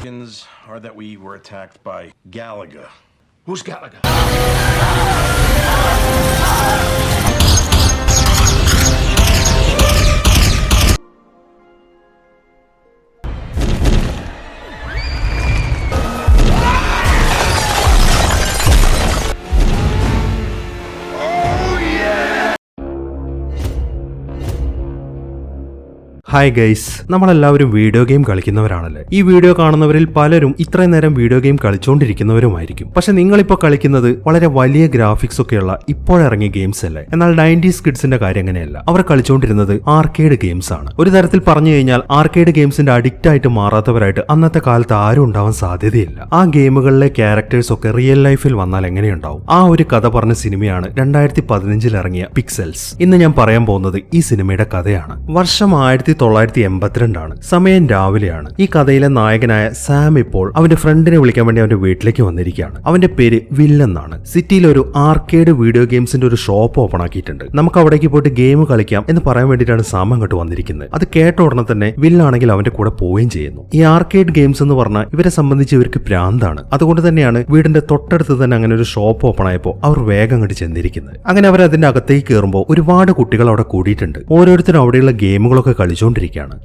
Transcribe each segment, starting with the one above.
allegations are that we were attacked by Galaga. Who's Galaga? Hi guys, നമ്മളെല്ലാവരും video game കളിക്കുന്നവരാണല്ലേ. ഈ video കാണുന്നവരിൽ പലരും ഇത്രയും നേരം വീഡിയോ ഗെയിം കളിച്ചുകൊണ്ടിരിക്കുന്നവരുമായിരിക്കും. പക്ഷെ നിങ്ങളിപ്പോൾ കളിക്കുന്നത് വളരെ വലിയ ഗ്രാഫിക്സ് ഒക്കെയുള്ള ഇപ്പോഴിറങ്ങിയ ഗെയിംസ് അല്ലേ. എന്നാൽ 90s കിഡ്സിന്റെ കാര്യം അങ്ങനെയല്ല. അവർ കളിച്ചുകൊണ്ടിരുന്നത് ആർക്കേഡ് ഗെയിംസ് ആണ്. ഒരു തരത്തിൽ പറഞ്ഞു കഴിഞ്ഞാൽ ആർക്കേഡ് ഗെയിംസിന്റെ അഡിക്റ്റ് ആയിട്ട് മാറാത്തവരായിട്ട് അന്നത്തെ കാലത്ത് ആരും ഉണ്ടാവാൻ സാധ്യതയില്ല. ആ ഗെയിമുകളിലെ ക്യാരക്ടേഴ്സ് ഒക്കെ റിയൽ ലൈഫിൽ വന്നാൽ എങ്ങനെയുണ്ടാവും? ആ ഒരു കഥ പറഞ്ഞ സിനിമയാണ് 2015 ഇറങ്ങിയ പിക്സെൽസ്. ഇന്ന് ഞാൻ പറയാൻ പോകുന്നത് ഈ സിനിമയുടെ കഥയാണ്. വർഷം 1982 സമയം രാവിലെയാണ്. ഈ കഥയിലെ നായകനായ സാം ഇപ്പോൾ അവന്റെ ഫ്രണ്ടിനെ വിളിക്കാൻ വേണ്ടി അവന്റെ വീട്ടിലേക്ക് വന്നിരിക്കുകയാണ്. അവന്റെ പേര് വിൽ എന്നാണ്. സിറ്റിയിൽ ഒരു ആർക്കേഡ് വീഡിയോ ഗെയിംസിന്റെ ഒരു ഷോപ്പ് ഓപ്പൺ ആക്കിയിട്ടുണ്ട്. നമുക്ക് അവിടേക്ക് പോയിട്ട് ഗെയിം കളിക്കാം എന്ന് പറയാൻ വേണ്ടിയിട്ടാണ് സാം അങ്ങോട്ട് വന്നിരിക്കുന്നത്. അത് കേട്ട ഉടനെ തന്നെ വില്ലാണെങ്കിൽ അവന്റെ കൂടെ പോവുകയും ചെയ്യുന്നു. ഈ ആർക്കേഡ് ഗെയിംസ് എന്ന് പറഞ്ഞാൽ ഇവരെ സംബന്ധിച്ച് ഇവർക്ക് ഭ്രാന്താണ്. അതുകൊണ്ട് തന്നെയാണ് വീടിന്റെ തൊട്ടടുത്ത് തന്നെ അങ്ങനെ ഒരു ഷോപ്പ് ഓപ്പൺ ആയപ്പോൾ അവർ വേഗം അങ്ങോട്ട് ചെന്നിരിക്കുന്നത്. അങ്ങനെ അവർ അതിന്റെ അകത്തേക്ക് കയറുമ്പോൾ ഒരുപാട് കുട്ടികൾ അവിടെ കൂടിയിട്ടുണ്ട്. ഓരോരുത്തരും അവിടെയുള്ള ഗെയിമുകളൊക്കെ കളിച്ചുകൊണ്ടിരിക്കുകയാണ്.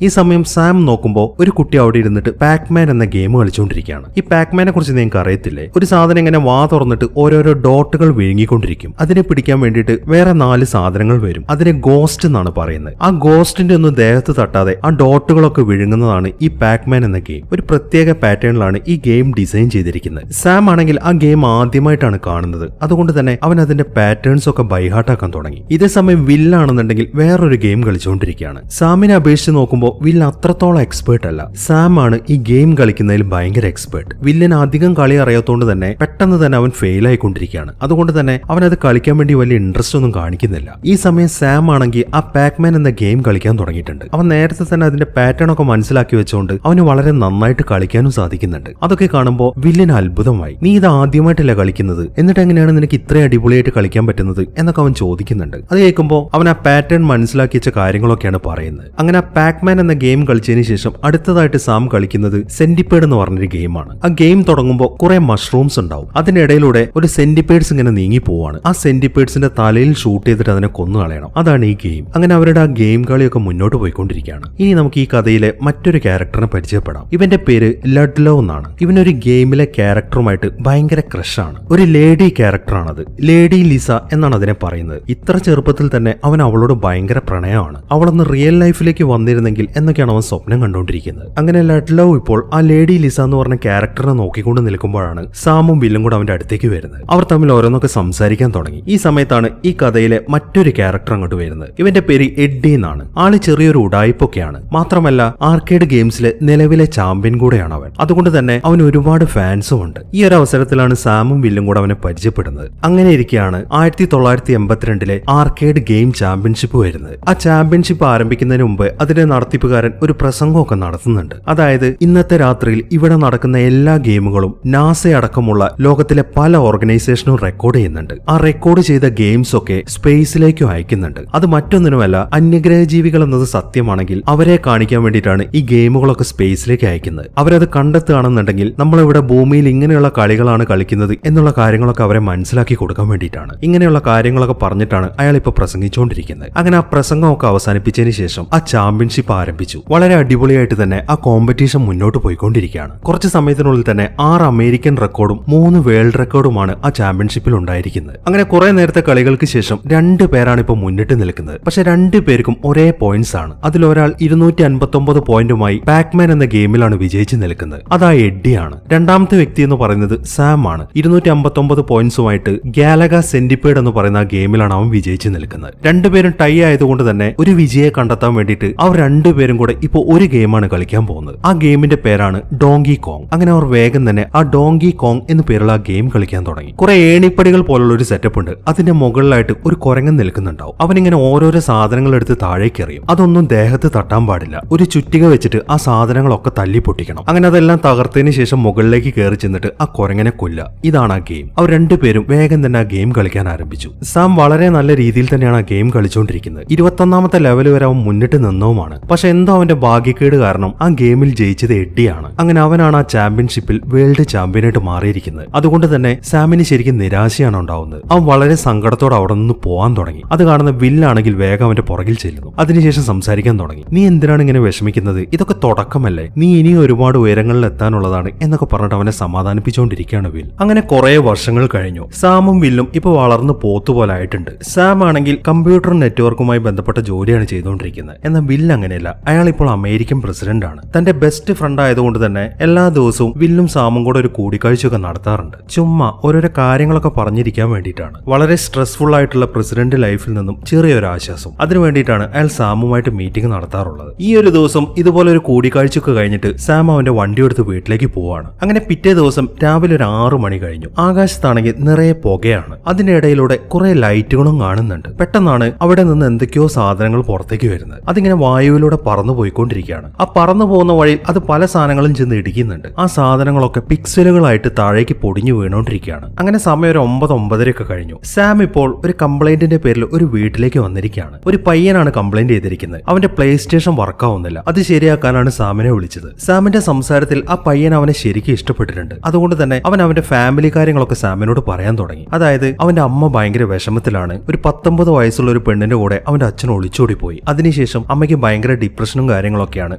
ഈ സമയം സാം നോക്കുമ്പോൾ ഒരു കുട്ടി അവിടെ ഇരുന്നിട്ട് പാക്മാൻ എന്ന ഗെയിം കളിച്ചുകൊണ്ടിരിക്കുകയാണ്. ഈ പാക്മാനെ കുറിച്ച് നിങ്ങൾക്ക് അറിയത്തില്ലേ? ഒരു സാധനം ഇങ്ങനെ വാ തുറന്നിട്ട് ഓരോരോ ഡോട്ടുകൾ വിഴുങ്ങിക്കൊണ്ടിരിക്കും. അതിനെ പിടിക്കാൻ വേണ്ടിയിട്ട് വേറെ 4 സാധനങ്ങൾ വരും. അതിനെ ഗോസ്റ്റ് എന്നാണ് പറയുന്നത്. ആ ഗോസ്റ്റിന്റെ ഒന്നും ദേഹത്ത് തട്ടാതെ ആ ഡോട്ടുകളൊക്കെ വിഴുങ്ങുന്നതാണ് ഈ പാക്മാൻ എന്ന ഗെയിം. ഒരു പ്രത്യേക പാറ്റേണിലാണ് ഈ ഗെയിം ഡിസൈൻ ചെയ്തിരിക്കുന്നത്. സാം ആണെങ്കിൽ ആ ഗെയിം ആദ്യമായിട്ടാണ് കാണുന്നത്. അതുകൊണ്ട് തന്നെ അവൻ അതിന്റെ പാറ്റേൺസ് ഒക്കെ ബൈഹാർട്ടാക്കാൻ തുടങ്ങി. ഇതേ സമയം വില്ലാണെന്നുണ്ടെങ്കിൽ വേറൊരു ഗെയിം കളിച്ചുകൊണ്ടിരിക്കുകയാണ്. സാമിനെ അപേക്ഷിച്ച് നോക്കുമ്പോൾ വില്ല് അത്രത്തോളം എക്സ്പേർട്ട് അല്ല. സാം ആണ് ഈ ഗെയിം കളിക്കുന്നതിൽ ഭയങ്കര എക്സ്പേർട്ട്. വില്ലിന് അധികം കളി അറിയാത്തതുകൊണ്ട് തന്നെ പെട്ടെന്ന് തന്നെ അവൻ ഫെയിൽ ആയിക്കൊണ്ടിരിക്കുകയാണ്. അതുകൊണ്ട് തന്നെ അവൻ അത് കളിക്കാൻ വേണ്ടി വലിയ ഇൻട്രസ്റ്റ് ഒന്നും കാണിക്കുന്നില്ല. ഈ സമയം സാം ആണെങ്കിൽ ആ പാക്മാൻ എന്ന ഗെയിം കളിക്കാൻ തുടങ്ങിയിട്ടുണ്ട്. അവൻ നേരത്തെ തന്നെ അതിന്റെ പാറ്റേൺ ഒക്കെ മനസ്സിലാക്കി വെച്ചുകൊണ്ട് അവന് വളരെ നന്നായിട്ട് കളിക്കാനും സാധിക്കുന്നുണ്ട്. അതൊക്കെ കാണുമ്പോൾ വില്ലിന് അത്ഭുതമായി. നീ ഇത് ആദ്യമായിട്ടല്ല കളിക്കുന്നത്, എന്നിട്ട് എങ്ങനെയാണ് നിനക്ക് ഇത്രയും അടിപൊളിയായിട്ട് കളിക്കാൻ പറ്റുന്നത് എന്നൊക്കെ അവൻ ചോദിക്കുന്നുണ്ട്. അത് കേൾക്കുമ്പോൾ അവൻ ആ പാറ്റേൺ മനസ്സിലാക്കി വെച്ച കാര്യങ്ങളൊക്കെയാണ് പറയുന്നത്. അങ്ങനെ ആ പാക്മാൻ എന്ന ഗെയിം കളിച്ചതിന് ശേഷം അടുത്തതായിട്ട് സാം കളിക്കുന്നത് സെന്റിപ്പേഡ് എന്ന് പറഞ്ഞൊരു ഗെയിമാണ്. ആ ഗെയിം തുടങ്ങുമ്പോൾ കുറെ മഷ്റൂംസ് ഉണ്ടാവും. അതിനിടയിലൂടെ ഒരു സെന്റിപ്പേഡ്സ് ഇങ്ങനെ നീങ്ങി പോവാണ്. ആ സെന്റിപ്പേഡ്സിന്റെ തലയിൽ ഷൂട്ട് ചെയ്തിട്ട് അതിനെ കൊന്നു കളയണം. അതാണ് ഈ ഗെയിം. അങ്ങനെ അവരുടെ ആ ഗെയിം കളിയൊക്കെ മുന്നോട്ട് പോയിക്കൊണ്ടിരിക്കുകയാണ്. ഇനി നമുക്ക് ഈ കഥയിലെ മറ്റൊരു ക്യാരക്ടറിനെ പരിചയപ്പെടാം. ഇവന്റെ പേര് ലഡ്ലോ എന്നാണ്. ഇവനൊരു ഗെയിമിലെ ക്യാരക്ടറുമായിട്ട് ഭയങ്കര ക്രഷാണ്. ഒരു ലേഡി ക്യാരക്ടറാണത്. ലേഡി ലിസ എന്നാണ് അതിനെ പറയുന്നത്. ഇത്ര ചെറുപ്പത്തിൽ തന്നെ അവൻ അവളോട് ഭയങ്കര പ്രണയമാണ്. അവളൊന്ന് റിയൽ ലൈഫിലേക്ക് വന്നിരുന്നെങ്കിൽ എന്നൊക്കെയാണ് അവൻ സ്വപ്നം കണ്ടുകൊണ്ടിരിക്കുന്നത്. അങ്ങനെ ലഡ്ലോ ഇപ്പോൾ ആ ലേഡി ലിസ എന്ന് പറഞ്ഞ ക്യാരക്ടറിനെ നോക്കിക്കൊണ്ട് നിൽക്കുമ്പോഴാണ് സാമും വില്ലും കൂടെ അവന്റെ അടുത്തേക്ക് വരുന്നത്. അവർ തമ്മിൽ ഓരോന്നൊക്കെ സംസാരിക്കാൻ തുടങ്ങി. ഈ സമയത്താണ് ഈ കഥയിലെ മറ്റൊരു ക്യാരക്ടർ അങ്ങോട്ട് വരുന്നത്. ഇവന്റെ പേര് എഡ്ഡി എന്നാണ്. ആള് ചെറിയൊരു ഉടായ്പൊക്കെയാണ്. മാത്രമല്ല ആർക്കേഡ് ഗെയിംസിലെ നിലവിലെ ചാമ്പ്യൻ കൂടെയാണ് അവൻ. അതുകൊണ്ട് തന്നെ അവന് ഒരുപാട് ഫാൻസും ഉണ്ട്. ഈ ഒരു അവസരത്തിലാണ് സാമും വില്ലും കൂടെ അവനെ പരിചയപ്പെടുന്നത്. അങ്ങനെ ഇരിക്കെയാണ് 1982 ആർക്കേഡ് ഗെയിം ചാമ്പ്യൻഷിപ്പ് വരുന്നത്. ആ ചാമ്പ്യൻഷിപ്പ് ആരംഭിക്കുന്നതിന് മുമ്പ് അതിന്റെ നടത്തിപ്പുകാരൻ ഒരു പ്രസംഗമൊക്കെ നടത്തുന്നുണ്ട്. അതായത് ഇന്നത്തെ രാത്രിയിൽ ഇവിടെ നടക്കുന്ന എല്ലാ ഗെയിമുകളും നാസ അടക്കമുള്ള ലോകത്തിലെ പല ഓർഗനൈസേഷനും റെക്കോർഡ് ചെയ്യുന്നുണ്ട്. ആ റെക്കോർഡ് ചെയ്ത ഗെയിംസ് ഒക്കെ സ്പേസിലേക്കും അയക്കുന്നുണ്ട്. അത് മറ്റൊന്നിനുമല്ല, അന്യഗ്രഹ ജീവികൾ എന്നത് സത്യമാണെങ്കിൽ അവരെ കാണിക്കാൻ വേണ്ടിയിട്ടാണ് ഈ ഗെയിമുകളൊക്കെ സ്പേസിലേക്ക് അയക്കുന്നത്. അവരത് കണ്ടെത്തുകയാണെന്നുണ്ടെങ്കിൽ നമ്മളിവിടെ ഭൂമിയിൽ ഇങ്ങനെയുള്ള കളികളാണ് കളിക്കുന്നത് എന്നുള്ള കാര്യങ്ങളൊക്കെ അവരെ മനസ്സിലാക്കി കൊടുക്കാൻ വേണ്ടിയിട്ടാണ്. ഇങ്ങനെയുള്ള കാര്യങ്ങളൊക്കെ പറഞ്ഞിട്ടാണ് അയാൾ ഇപ്പൊ പ്രസംഗിച്ചുകൊണ്ടിരിക്കുന്നത്. അങ്ങനെ ആ പ്രസംഗമൊക്കെ അവസാനിപ്പിച്ചതിന് ശേഷം ആ ചാമ്പ്യൻഷിപ്പ് ആരംഭിച്ചു. വളരെ അടിപൊളിയായിട്ട് തന്നെ ആ കോമ്പറ്റീഷൻ മുന്നോട്ട് പോയിക്കൊണ്ടിരിക്കുകയാണ്. കുറച്ച് സമയത്തിനുള്ളിൽ തന്നെ 6 അമേരിക്കൻ റെക്കോർഡും 3 വേൾഡ് റെക്കോർഡുമാണ് ആ ചാമ്പ്യൻഷിപ്പിൽ ഉണ്ടായിരിക്കുന്നത്. അങ്ങനെ കുറെ നേരത്തെ കളികൾക്ക് ശേഷം 2 പേരാണ് ഇപ്പോൾ മുന്നിട്ട് നിൽക്കുന്നത്. പക്ഷെ 2 പേർക്കും ഒരേ പോയിന്റ്സ് ആണ്. അതിലൊരാൾ 259 പോയിന്റുമായി പാക്മാൻ എന്ന ഗെയിമിലാണ് വിജയിച്ച് നിൽക്കുന്നത്. അതാ എഡ്ഡിയാണ്. രണ്ടാമത്തെ വ്യക്തി എന്ന് പറയുന്നത് സാം ആണ്. 259 പോയിന്റ്സുമായിട്ട് ഗാലഗ സെന്റിപ്പേഡ് എന്ന് പറയുന്ന ആ ഗെയിമിലാണ് അവൻ വിജയിച്ച് നിൽക്കുന്നത്. 2 പേരും ടൈ ആയതുകൊണ്ട് തന്നെ ഒരു വിജയെ കണ്ടെത്താൻ വേണ്ടിയിട്ട് അവർ 2 പേരും കൂടെ ഇപ്പൊ ഒരു ഗെയിമാണ് കളിക്കാൻ പോകുന്നത്. ആ ഗെയിമിന്റെ പേരാണ് ഡോങ്കി കോങ്. അങ്ങനെ അവർ വേഗം തന്നെ ആ ഡോങ്കി കോങ് എന്ന് പേരുള്ള ആ ഗെയിം കളിക്കാൻ തുടങ്ങി. കുറെ ഏണിപ്പടികൾ പോലുള്ള ഒരു സെറ്റപ്പ് ഉണ്ട്. അതിന്റെ മുകളിലായിട്ട് ഒരു കുരങ്ങൻ നിൽക്കുന്നുണ്ടാവും. അവനിങ്ങനെ ഓരോരോ സാധനങ്ങൾ എടുത്ത് താഴേക്ക് എറിയും. അതൊന്നും ദേഹത്ത് തട്ടാൻ പാടില്ല. ഒരു ചുറ്റിക വെച്ചിട്ട് ആ സാധനങ്ങളൊക്കെ തല്ലി പൊട്ടിക്കണം. അങ്ങനെ അതെല്ലാം തകർത്തതിന് ശേഷം മുകളിലേക്ക് കയറി ചെന്നിട്ട് ആ കുരങ്ങനെ കൊല്ലുക. ഇതാണ് ആ ഗെയിം. അവർ 2 പേരും വേഗം തന്നെ ആ ഗെയിം കളിക്കാൻ ആരംഭിച്ചു. സാം വളരെ നല്ല രീതിയിൽ തന്നെയാണ് ആ ഗെയിം കളിച്ചുകൊണ്ടിരിക്കുന്നത്. 21ാമത്തെ ലെവൽ വരെ അവൻ മുന്നിട്ട് നിന്നോ സ്ഥലവുമാണ്. പക്ഷെ എന്തോ അവന്റെ ഭാഗ്യക്കേട് കാരണം ആ ഗെയിമിൽ ജയിച്ചത് എഡ്ഡിയാണ്. അങ്ങനെ അവനാണ് ആ ചാമ്പ്യൻഷിപ്പിൽ വേൾഡ് ചാമ്പ്യനായിട്ട് മാറിയിരിക്കുന്നത്. അതുകൊണ്ട് തന്നെ സാമിന് ശരിക്കും നിരാശയാണ് ഉണ്ടാവുന്നത്. അവൻ വളരെ സങ്കടത്തോടെ അവിടെ നിന്ന് പോകാൻ തുടങ്ങി. അത് കാണുന്ന വില്ലാണെങ്കിൽ വേഗം അവന്റെ പുറകിൽ ചെല്ലുന്നു. അതിനുശേഷം സംസാരിക്കാൻ തുടങ്ങി. നീ എന്തിനാണ് ഇങ്ങനെ വിഷമിക്കുന്നത്? ഇതൊക്കെ തുടക്കമല്ലേ, നീ ഇനിയും ഒരുപാട് ഉയരങ്ങളിൽ എത്താനുള്ളതാണ് എന്നൊക്കെ പറഞ്ഞിട്ട് അവനെ സമാധാനിപ്പിച്ചുകൊണ്ടിരിക്കുകയാണ് വിൽ. അങ്ങനെ കുറെ വർഷങ്ങൾ കഴിഞ്ഞു. സാമും വില്ലും ഇപ്പൊ വളർന്നു പോത്തുപോലെ ആയിട്ടുണ്ട്. സാം ആണെങ്കിൽ കമ്പ്യൂട്ടർ നെറ്റ്വർക്കുമായി ബന്ധപ്പെട്ട ജോലിയാണ് ചെയ്തുകൊണ്ടിരിക്കുന്നത്. എന്നാൽ വില്ല് അങ്ങനെയല്ല. അയാൾ ഇപ്പോൾ അമേരിക്കൻ പ്രസിഡന്റ് ആണ്. തന്റെ ബെസ്റ്റ് ഫ്രണ്ട് ആയതുകൊണ്ട് തന്നെ എല്ലാ ദിവസവും വില്ലും സാമും കൂടെ ഒരു കൂടിക്കാഴ്ചയൊക്കെ നടത്താറുണ്ട്. ചുമ്മാ ഓരോരോ കാര്യങ്ങളൊക്കെ പറഞ്ഞിരിക്കാൻ വേണ്ടിയിട്ടാണ്. വളരെ സ്ട്രെസ്ഫുൾ ആയിട്ടുള്ള പ്രസിഡന്റ് ലൈഫിൽ നിന്നും ചെറിയൊരു ആശ്വാസം. അതിനു വേണ്ടിയിട്ടാണ് അയാൾ സാമുമായിട്ട് മീറ്റിംഗ് നടത്താറുള്ളത്. ഈ ഒരു ദിവസം ഇതുപോലെ ഒരു കൂടിക്കാഴ്ചയൊക്കെ കഴിഞ്ഞിട്ട് സാം അവന്റെ വണ്ടി എടുത്ത് വീട്ടിലേക്ക് പോവാണ്. അങ്ങനെ പിറ്റേ ദിവസം രാവിലെ ഒരു 6 മണി കഴിഞ്ഞു. ആകാശത്താണെങ്കിൽ നിറയെ പുകയാണ്. അതിന്റെ ഇടയിലൂടെ കുറെ ലൈറ്റുകളും കാണുന്നുണ്ട്. പെട്ടെന്നാണ് അവിടെ നിന്ന് എന്തൊക്കെയോ സാധനങ്ങൾ പുറത്തേക്ക് വരുന്നത്. അതിങ്ങനെ വായുവിലൂടെ പറന്നു പോയിക്കൊണ്ടിരിക്കുകയാണ്. ആ പറന്നു പോകുന്ന വഴിയിൽ അത് പല സാധനങ്ങളും ചെന്ന് ഇടിക്കുന്നുണ്ട്. ആ സാധനങ്ങളൊക്കെ പിക്സലുകളായിട്ട് താഴേക്ക് പൊടിഞ്ഞു വീണോണ്ടിരിക്കുകയാണ്. അങ്ങനെ സമയം ഒരു 9-9:30 കഴിഞ്ഞു. സാം ഇപ്പോൾ ഒരു കംപ്ലൈന്റിന്റെ പേരിൽ ഒരു വീട്ടിലേക്ക് വന്നിരിക്കുകയാണ്. ഒരു പയ്യനാണ് കംപ്ലൈന്റ് ചെയ്തിരിക്കുന്നത്. അവന്റെ പ്ലേ സ്റ്റേഷൻ വർക്കാവുന്നില്ല. അത് ശരിയാക്കാനാണ് സാമിനെ വിളിച്ചത്. സാമിന്റെ സംസാരത്തിൽ ആ പയ്യൻ അവനെ ശരിക്കും ഇഷ്ടപ്പെട്ടിട്ടുണ്ട്. അതുകൊണ്ട് തന്നെ അവൻ അവന്റെ ഫാമിലി കാര്യങ്ങളൊക്കെ സാമിനോട് പറയാൻ തുടങ്ങി. അതായത് അവന്റെ അമ്മ ഭയങ്കര വിഷമത്തിലാണ്. ഒരു 19 വയസ്സുള്ള ഒരു പെണ്ണിന്റെ കൂടെ അവന്റെ അച്ഛൻ ഒളിച്ചോടി പോയി. അതിനുശേഷം അമ്മയ്ക്ക് ഭയങ്കര ഡിപ്രഷനും കാര്യങ്ങളൊക്കെയാണ്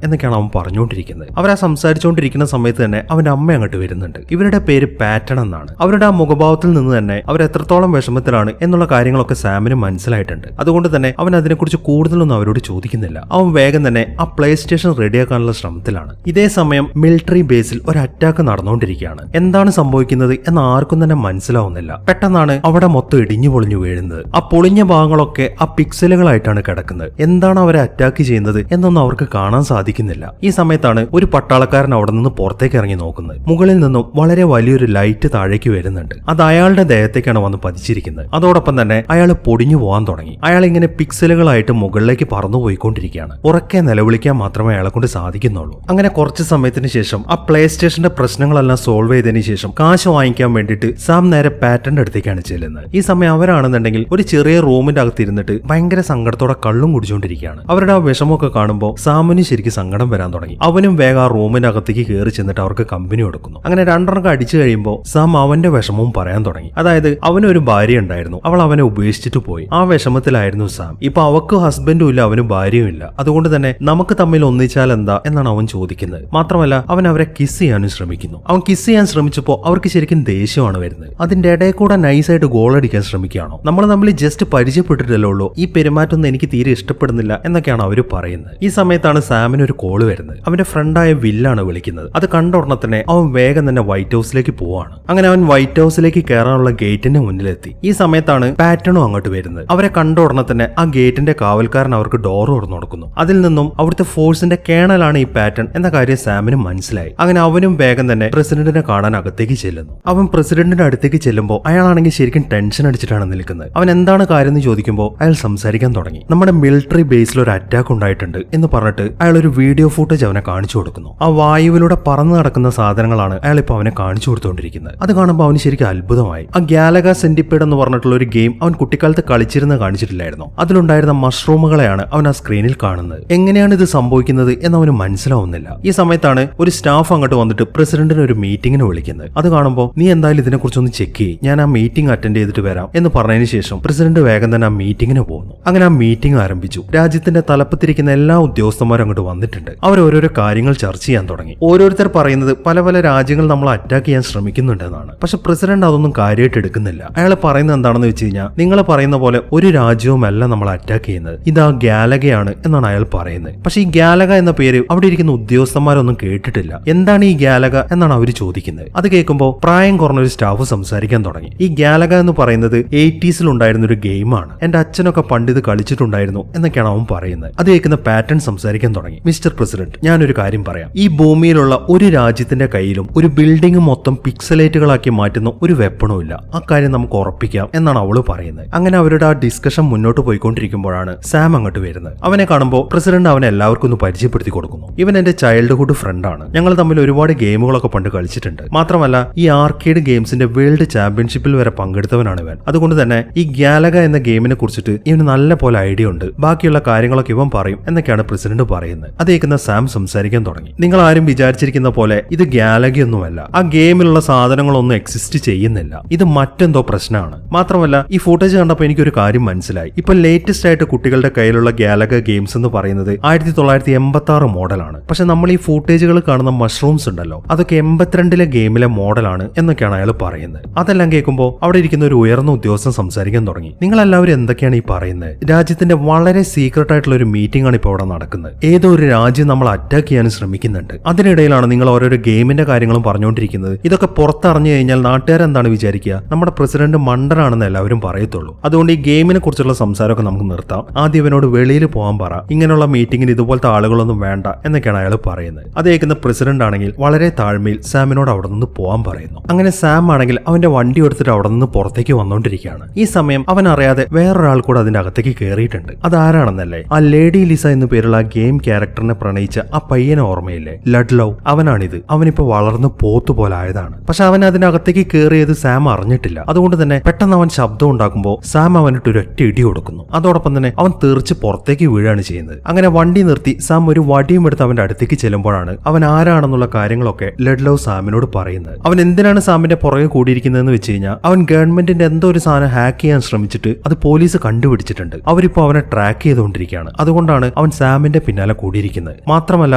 എന്നൊക്കെയാണ് അവൻ പറഞ്ഞുകൊണ്ടിരിക്കുന്നത്. അവരാ സംസാരിച്ചുകൊണ്ടിരിക്കുന്ന സമയത്ത് തന്നെ അവന്റെ അമ്മ അങ്ങോട്ട് വരുന്നുണ്ട്. ഇവരുടെ പേര് പാറ്റൺ എന്നാണ്. അവരുടെ ആ മുഖഭാവത്തിൽ നിന്ന് തന്നെ അവർ എത്രത്തോളം വിഷമത്തിലാണ് എന്നുള്ള കാര്യങ്ങളൊക്കെ സാമിന് മനസ്സിലായിട്ടുണ്ട്. അതുകൊണ്ട് തന്നെ അവൻ അതിനെക്കുറിച്ച് കൂടുതലൊന്നും അവരോട് ചോദിക്കുന്നില്ല. അവൻ വേഗം തന്നെ ആ പ്ലേ സ്റ്റേഷൻ റെഡിയാക്കാനുള്ള ശ്രമത്തിലാണ്. ഇതേ സമയം മിലിറ്ററി ബേസിൽ ഒരു അറ്റാക്ക് നടന്നുകൊണ്ടിരിക്കുകയാണ്. എന്താണ് സംഭവിക്കുന്നത് എന്ന് ആർക്കും തന്നെ മനസ്സിലാവുന്നില്ല. പെട്ടെന്നാണ് അവിടെ മൊത്തം ഇടിഞ്ഞു പൊളിഞ്ഞു വീഴുന്നത്. ആ പൊളിഞ്ഞ ഭാഗങ്ങളൊക്കെ ആ പിക്സലുകളായിട്ടാണ് കിടക്കുന്നത്. എന്താണ് അവരെ അറ്റാക്ക് ചെയ്യുന്നത് എന്നൊന്നും അവർക്ക് കാണാൻ സാധിക്കുന്നില്ല. ഈ സമയത്താണ് ഒരു പട്ടാളക്കാരൻ അവിടെ നിന്ന് പുറത്തേക്ക് ഇറങ്ങി നോക്കുന്നത്. മുകളിൽ നിന്നും വളരെ വലിയൊരു ലൈറ്റ് താഴേക്ക് വരുന്നുണ്ട്. അത് അയാളുടെ ദേഹത്തേക്കാണ് വന്ന് പതിച്ചിരിക്കുന്നത്. അതോടൊപ്പം തന്നെ അയാൾ പൊടിഞ്ഞു പോകാൻ തുടങ്ങി. അയാൾ ഇങ്ങനെ പിക്സലുകളായിട്ട് മുകളിലേക്ക് പറന്നു പോയിക്കൊണ്ടിരിക്കുകയാണ്. ഉറക്കെ നിലവിളിക്കാൻ മാത്രമേ അയാളെ കൊണ്ട് സാധിക്കുന്നുള്ളൂ. അങ്ങനെ കുറച്ച് സമയത്തിന് ശേഷം ആ പ്ലേ സ്റ്റേഷന്റെ പ്രശ്നങ്ങളെല്ലാം സോൾവ് ചെയ്തതിനു ശേഷം കാശ് വാങ്ങിക്കാൻ വേണ്ടിയിട്ട് സാം നേരെ പാറ്റന്റെ അടുത്തേക്കാണ് ചെല്ലുന്നത്. ഈ സമയം അവരാണെന്നുണ്ടെങ്കിൽ ഒരു ചെറിയ റൂമിന്റെ അകത്ത് ഇരുന്നിട്ട് ഭയങ്കര സങ്കടത്തോടെ കള്ളും കുടിച്ചുകൊണ്ടിരിക്കുകയാണ്. അവരുടെ ആ വിഷമമൊക്കെ കാണുമ്പോൾ സാമിന് ശരിക്കും സങ്കടം വരാൻ തുടങ്ങി. അവനും വേഗം ആ റൂമിന്റെ അകത്തേക്ക് കയറി ചെന്നിട്ട് അവർക്ക് കമ്പനി കൊടുക്കുന്നു. അങ്ങനെ 2 അടിച്ചു കഴിയുമ്പോൾ സാം അവന്റെ വിഷമവും പറയാൻ തുടങ്ങി. അതായത് അവനൊരു ഭാര്യ ഉണ്ടായിരുന്നു, അവൾ അവനെ ഉപേക്ഷിച്ചിട്ട് പോയി. ആ വിഷമത്തിലായിരുന്നു സാം. ഇപ്പൊ അവക്ക് ഹസ്ബൻഡും ഇല്ല, അവന് ഭാര്യയും ഇല്ല. അതുകൊണ്ട് തന്നെ നമുക്ക് തമ്മിൽ ഒന്നിച്ചാൽ എന്താ എന്നാണ് അവൻ ചോദിക്കുന്നത്. മാത്രമല്ല അവൻ അവരെ കിസ് ചെയ്യാനും ശ്രമിക്കുന്നു. അവൻ കിസ് ചെയ്യാൻ ശ്രമിച്ചപ്പോൾ അവർക്ക് ശരിക്കും ദേഷ്യമാണ് വരുന്നത്. അതിന്റെ ഇടയിൽ കൂടെ നൈസായിട്ട് ഗോൾ അടിക്കാൻ ശ്രമിക്കുകയാണോ? നമ്മൾ തമ്മിൽ ജസ്റ്റ് പരിചയപ്പെട്ടിട്ടല്ലേ ഉള്ളൂ, ഈ പെരുമാറ്റമൊന്നും എനിക്ക് തീരെ ഇഷ്ടപ്പെടുന്നില്ല എന്നൊക്കെയാണ് അവർ പറയുന്നത്. ഈ സമയത്താണ് സാമിന് ഒരു കോള് വരുന്നത്. അവന്റെ ഫ്രണ്ടായ വില്ലാണ് വിളിക്കുന്നത്. അത് കണ്ട ഉടനെ തന്നെ അവൻ വേഗം തന്നെ വൈറ്റ് ഹൗസിലേക്ക് പോവാണ്. അങ്ങനെ അവൻ വൈറ്റ് ഹൗസിലേക്ക് കയറാനുള്ള ഗേറ്റിന്റെ മുന്നിലെത്തി. ഈ സമയത്താണ് പാറ്റണും അങ്ങോട്ട് വരുന്നത്. അവരെ കണ്ട ഉടനെ തന്നെ ആ ഗേറ്റിന്റെ കാവൽക്കാരൻ അവർക്ക് ഡോർ തുറന്നു കൊടുക്കുന്നു. അതിൽ നിന്നും അവിടുത്തെ ഫോഴ്സിന്റെ കേണലാണ് ഈ പാറ്റൺ എന്ന കാര്യം സാമിന് മനസ്സിലായി. അങ്ങനെ അവനും വേഗം തന്നെ പ്രസിഡന്റിനെ കാണാൻ അകത്തേക്ക് ചെല്ലുന്നു. അവൻ പ്രസിഡന്റിന്റെ അടുത്തേക്ക് ചെല്ലുമ്പോൾ അയാളാണെങ്കിൽ ശരിക്കും ടെൻഷൻ അടിച്ചിട്ടാണ് നിൽക്കുന്നത്. അവൻ എന്താണ് കാര്യം എന്ന് ചോദിക്കുമ്പോൾ അയാൾ സംസാരിക്കാൻ തുടങ്ങി. നമ്മുടെ മിലിറ്ററി ബേസിൽ ഒരു അറ്റാക്ക് ഉണ്ടായിട്ടുണ്ട് എന്ന് പറഞ്ഞിട്ട് അയാൾ ഒരു വീഡിയോ ഫുട്ടേജ് അവനെ കാണിച്ചു കൊടുക്കുന്നു. ആ വായുവിലൂടെ പറന്നു നടക്കുന്ന സാധനങ്ങളാണ് അയാൾ ഇപ്പൊ അവനെ കാണിച്ചു കൊടുത്തുകൊണ്ടിരിക്കുന്നത്. അത് കാണുമ്പോൾ അവന് ശരിക്കും അത്ഭുതമായി. ആ ഗാലഗ സെന്റിപ്പേഡ് എന്ന് പറഞ്ഞിട്ടുള്ള ഒരു ഗെയിം അവൻ കുട്ടിക്കാലത്ത് കളിച്ചിരുന്ന കാണിച്ചിട്ടില്ലായിരുന്നു. അതിലുണ്ടായിരുന്ന മഷ്റൂമുകളെയാണ് അവൻ ആ സ്ക്രീനിൽ കാണുന്നത്. എങ്ങനെയാണ് ഇത് സംഭവിക്കുന്നത് എന്ന് അവന് മനസ്സിലാവുന്നില്ല. ഈ സമയത്താണ് ഒരു സ്റ്റാഫ് അങ്ങോട്ട് വന്നിട്ട് പ്രസിഡന്റിന് ഒരു മീറ്റിംഗിന് വിളിക്കുന്നത്. അത് കാണുമ്പോൾ നീ എന്തായാലും ഇതിനെക്കുറിച്ചൊന്ന് ചെക്ക് ചെയ്യ്, ഞാൻ ആ മീറ്റിംഗ് അറ്റൻഡ് ചെയ്തിട്ട് വരാം എന്ന് പറഞ്ഞതിന് ശേഷം പ്രസിഡന്റ് വേഗം തന്നെ ആ മീറ്റിംഗിന് പോകുന്നു. അങ്ങനെ ആ മീറ്റിംഗ് ആരംഭിച്ചു. രാജ്യത്തിന്റെ തലപ്പത്തിരിക്കുന്ന എല്ലാ ഉദ്യോഗസ്ഥന്മാരും അങ്ങോട്ട് വന്നിട്ടുണ്ട്. അവർ ഓരോരോ കാര്യങ്ങൾ ചർച്ച ചെയ്യാൻ തുടങ്ങി. ഓരോരുത്തർ പറയുന്നത് പല പല രാജ്യങ്ങൾ നമ്മൾ അറ്റാക്ക് ചെയ്യാൻ ശ്രമിക്കുന്നുണ്ടെന്നാണ്. പക്ഷെ പ്രസിഡന്റ് അതൊന്നും കാര്യമായിട്ട് എടുക്കുന്നില്ല. അയാൾ പറയുന്നത് എന്താണെന്ന് വെച്ച് കഴിഞ്ഞാൽ, നിങ്ങൾ പറയുന്ന പോലെ ഒരു രാജ്യവുമല്ല നമ്മൾ അറ്റാക്ക് ചെയ്യുന്നത്, ഇതാ ഗാലഗയാണ് എന്നാണ് അയാൾ പറയുന്നത്. പക്ഷെ ഈ ഗാലഗ എന്ന പേര് അവിടെ ഇരിക്കുന്ന ഉദ്യോഗസ്ഥന്മാരൊന്നും കേട്ടിട്ടില്ല. എന്താണ് ഈ ഗാലഗ എന്നാണ് അവർ ചോദിക്കുന്നത്. അത് കേൾക്കുമ്പോൾ പ്രായം കുറഞ്ഞൊരു സ്റ്റാഫ് സംസാരിക്കാൻ തുടങ്ങി. ഈ ഗാലഗ എന്ന് പറയുന്നത് 80s ഉണ്ടായിരുന്ന ഒരു ഗെയിമാണ്. എന്റെ അച്ഛനൊക്കെ പണ്ട് ഇത് കളിച്ചിട്ടുണ്ടായിരുന്നു എന്നൊക്കെയാണ് അവൻ പറയുന്നത്. അത് കേൾക്കുന്ന പാറ്റേൺ സംസാരിക്കാൻ തുടങ്ങി. മിസ്റ്റർ പ്രസിഡന്റ്, ഞാനൊരു കാര്യം പറയാം. ഈ ഭൂമിയിലുള്ള ഒരു രാജ്യത്തിന്റെ കയ്യിലും ഒരു ബിൽഡിംഗ് മൊത്തം പിക്സലേറ്റുകളാക്കി മാറ്റുന്ന ഒരു വെപ്പണും ഇല്ല. ആ കാര്യം നമുക്ക് ഉറപ്പിക്കാം എന്നാണ് അവള് പറയുന്നത്. അങ്ങനെ അവരുടെ ആ ഡിസ്കഷൻ മുന്നോട്ട് പോയിക്കൊണ്ടിരിക്കുമ്പോഴാണ് സാം അങ്ങോട്ട് വരുന്നത്. അവനെ കാണുമ്പോൾ പ്രസിഡന്റ് അവനെ എല്ലാവർക്കും ഒന്ന് പരിചയപ്പെടുത്തി കൊടുക്കുന്നു. ഇവൻ എന്റെ ചൈൽഡ്ഹുഡ് ഫ്രണ്ടാണ്. ഞങ്ങൾ തമ്മിൽ ഒരുപാട് ഗെയിമുകളൊക്കെ പണ്ട് കളിച്ചിട്ടുണ്ട്. മാത്രമല്ല ഈ ആർക്കേഡ് ഗെയിംസിന്റെ വേൾഡ് ചാമ്പ്യൻഷിപ്പിൽ വരെ പങ്കെടുത്തവനാണ് ഇവൻ. അതുകൊണ്ട് തന്നെ ഈ ഗാലഗ എന്ന ഗെയിമിനെ കുറിച്ചിട്ട് ഇവന് നല്ല പോലെ ഐഡിയ ഉണ്ട്. ബാക്കിയുള്ള കാര്യങ്ങളൊക്കെ ഇവൻ പറയും എന്നൊക്കെയാണ് പ്രസിഡന്റ് പറയുന്നത്. അത് കേൾക്കുന്ന സാം സംസാരിക്കാൻ തുടങ്ങി. നിങ്ങൾ ആരും വിചാരിച്ചിരിക്കുന്ന പോലെ ഇത് ഗാലഗയൊന്നുമല്ല. ആ ഗെയിമിലുള്ള സാധനങ്ങളൊന്നും എക്സിസ്റ്റ് ചെയ്യുന്നില്ല. ഇത് മറ്റെന്തോ പ്രശ്നമാണ്. മാത്രമല്ല ഈ ഫുട്ടേജ് കണ്ടപ്പോൾ എനിക്കൊരു കാര്യം മനസ്സിലായി. ഇപ്പൊ ലേറ്റസ്റ്റ് ആയിട്ട് കുട്ടികളുടെ കയ്യിലുള്ള ഗാലഗ ഗെയിംസ് എന്ന് പറയുന്നത് 1986 മോഡലാണ്. പക്ഷെ നമ്മൾ ഈ ഫുട്ടേജുകൾ കാണുന്ന മഷ്റൂംസ് ഉണ്ടല്ലോ, അതൊക്കെ 82 ഗെയിമിലെ മോഡലാണ് എന്നൊക്കെയാണ് അയാൾ പറയുന്നത്. അതെല്ലാം കേൾക്കുമ്പോൾ അവിടെ ഇരിക്കുന്ന ഒരു ഉയർന്ന ഉദ്യോഗസ്ഥൻ സംസാരിക്കാൻ തുടങ്ങി. നിങ്ങൾ എല്ലാവരും എന്തൊക്കെയാണ് ഈ പറയുന്നത്? രാജ്യത്തിന്റെ വളരെ സീക്രട്ട് ആയിട്ടുള്ള ഒരു മീറ്റിംഗ് ആണ് ഇപ്പോൾ അവിടെ നടക്കുന്നത്. ഏതോ ഒരു രാജ്യം നമ്മൾ അറ്റാക്ക് ചെയ്യാൻ ശ്രമിക്കുന്നുണ്ട്. അതിനിടയിലാണ് നിങ്ങൾ ഓരോരോ ഗെയിമിന്റെ കാര്യങ്ങളും പറഞ്ഞുകൊണ്ടിരിക്കുന്നത്. ഇതൊക്കെ പുറത്തറിഞ്ഞു കഴിഞ്ഞാൽ നാട്ടുകാരെന്താണ് വിചാരിക്കുക? നമ്മുടെ പ്രസിഡന്റ് മണ്ടനാണെന്ന് എല്ലാവരും പറയത്തുള്ളൂ. അതുകൊണ്ട് ഈ ഗെയിമിനെ കുറിച്ചുള്ള സംസാരമൊക്കെ നമുക്ക് നിർത്താം. ആദ്യം ഇവനോട് വെളിയിൽ പോകാൻ പറ. ഇങ്ങനെയുള്ള മീറ്റിംഗിന് ഇതുപോലത്തെ ആളുകളൊന്നും വേണ്ട എന്നൊക്കെയാണ് അയാൾ പറയുന്നത്. അത് കേൾക്കുന്ന പ്രസിഡന്റ് ആണെങ്കിൽ വളരെ താഴ്മയിൽ സാമിനോട് അവിടെ നിന്ന് പോകാൻ പറയുന്നു. അങ്ങനെ സാം ആണെങ്കിൽ അവന്റെ വണ്ടി എടുത്തിട്ട് അവിടെ നിന്ന് പുറത്തേക്ക് വന്നുകൊണ്ടിരിക്കുകയാണ്. ഈ സമയം അവൻ അറിയാതെ വേറൊരാൾ കൂടെ അതിന്റെ അകത്തേക്ക് കയറിയിട്ടുണ്ട്. അതാരാണെന്നല്ലേ? ആ ലേഡി ലിസ എന്നു പേരുള്ള ആ ഗെയിം ക്യാരക്ടറിനെ പ്രണയിച്ച ആ പയ്യനെ ഓർമ്മയില്ലേ? ലഡ്ലവ്. അവനാണിത്. അവനിപ്പോ വളർന്ന് പോത്തുപോലെ ആയതാണ്. പക്ഷെ അവൻ അതിനകത്തേക്ക് കയറിയത് സാം അറിഞ്ഞിട്ടില്ല. അതുകൊണ്ട് തന്നെ പെട്ടെന്ന് അവൻ ശബ്ദം ഉണ്ടാക്കുമ്പോൾ സാം അവനിട്ട് ഒരു ഒറ്റ ഇടി കൊടുക്കുന്നു. അതോടൊപ്പം തന്നെ അവൻ തെറിച്ച് പുറത്തേക്ക് വീഴാണ് ചെയ്യുന്നത്. അങ്ങനെ വണ്ടി നിർത്തി സാം ഒരു വടിയും എടുത്ത് അവന്റെ അടുത്തേക്ക് ചെല്ലുമ്പോഴാണ് അവൻ ആരാണെന്നുള്ള കാര്യങ്ങളൊക്കെ ലഡ്ലവ് സാമിനോട് പറയുന്നത്. അവൻ എന്തിനാണ് സാമിന്റെ പുറകെ കൂടിയിരിക്കുന്നതെന്ന് വെച്ച് കഴിഞ്ഞാൽ അവൻ ഗവൺമെന്റിന്റെ എന്തോ ഒരു സാധനം ഹാക്ക് ചെയ്യാൻ ശ്രമിച്ചിട്ട് അത് പോലീസ് കണ്ടുപിടിച്ചിട്ടുണ്ട്. അവരിപ്പോ അവനെ ട്രാക്ക് ചെയ്തുകൊണ്ടിരിക്കുകയാണ്. അതുകൊണ്ടാണ് അവൻ സാമിന്റെ പിന്നാലെ കൂടിയിരിക്കുന്നത്. മാത്രമല്ല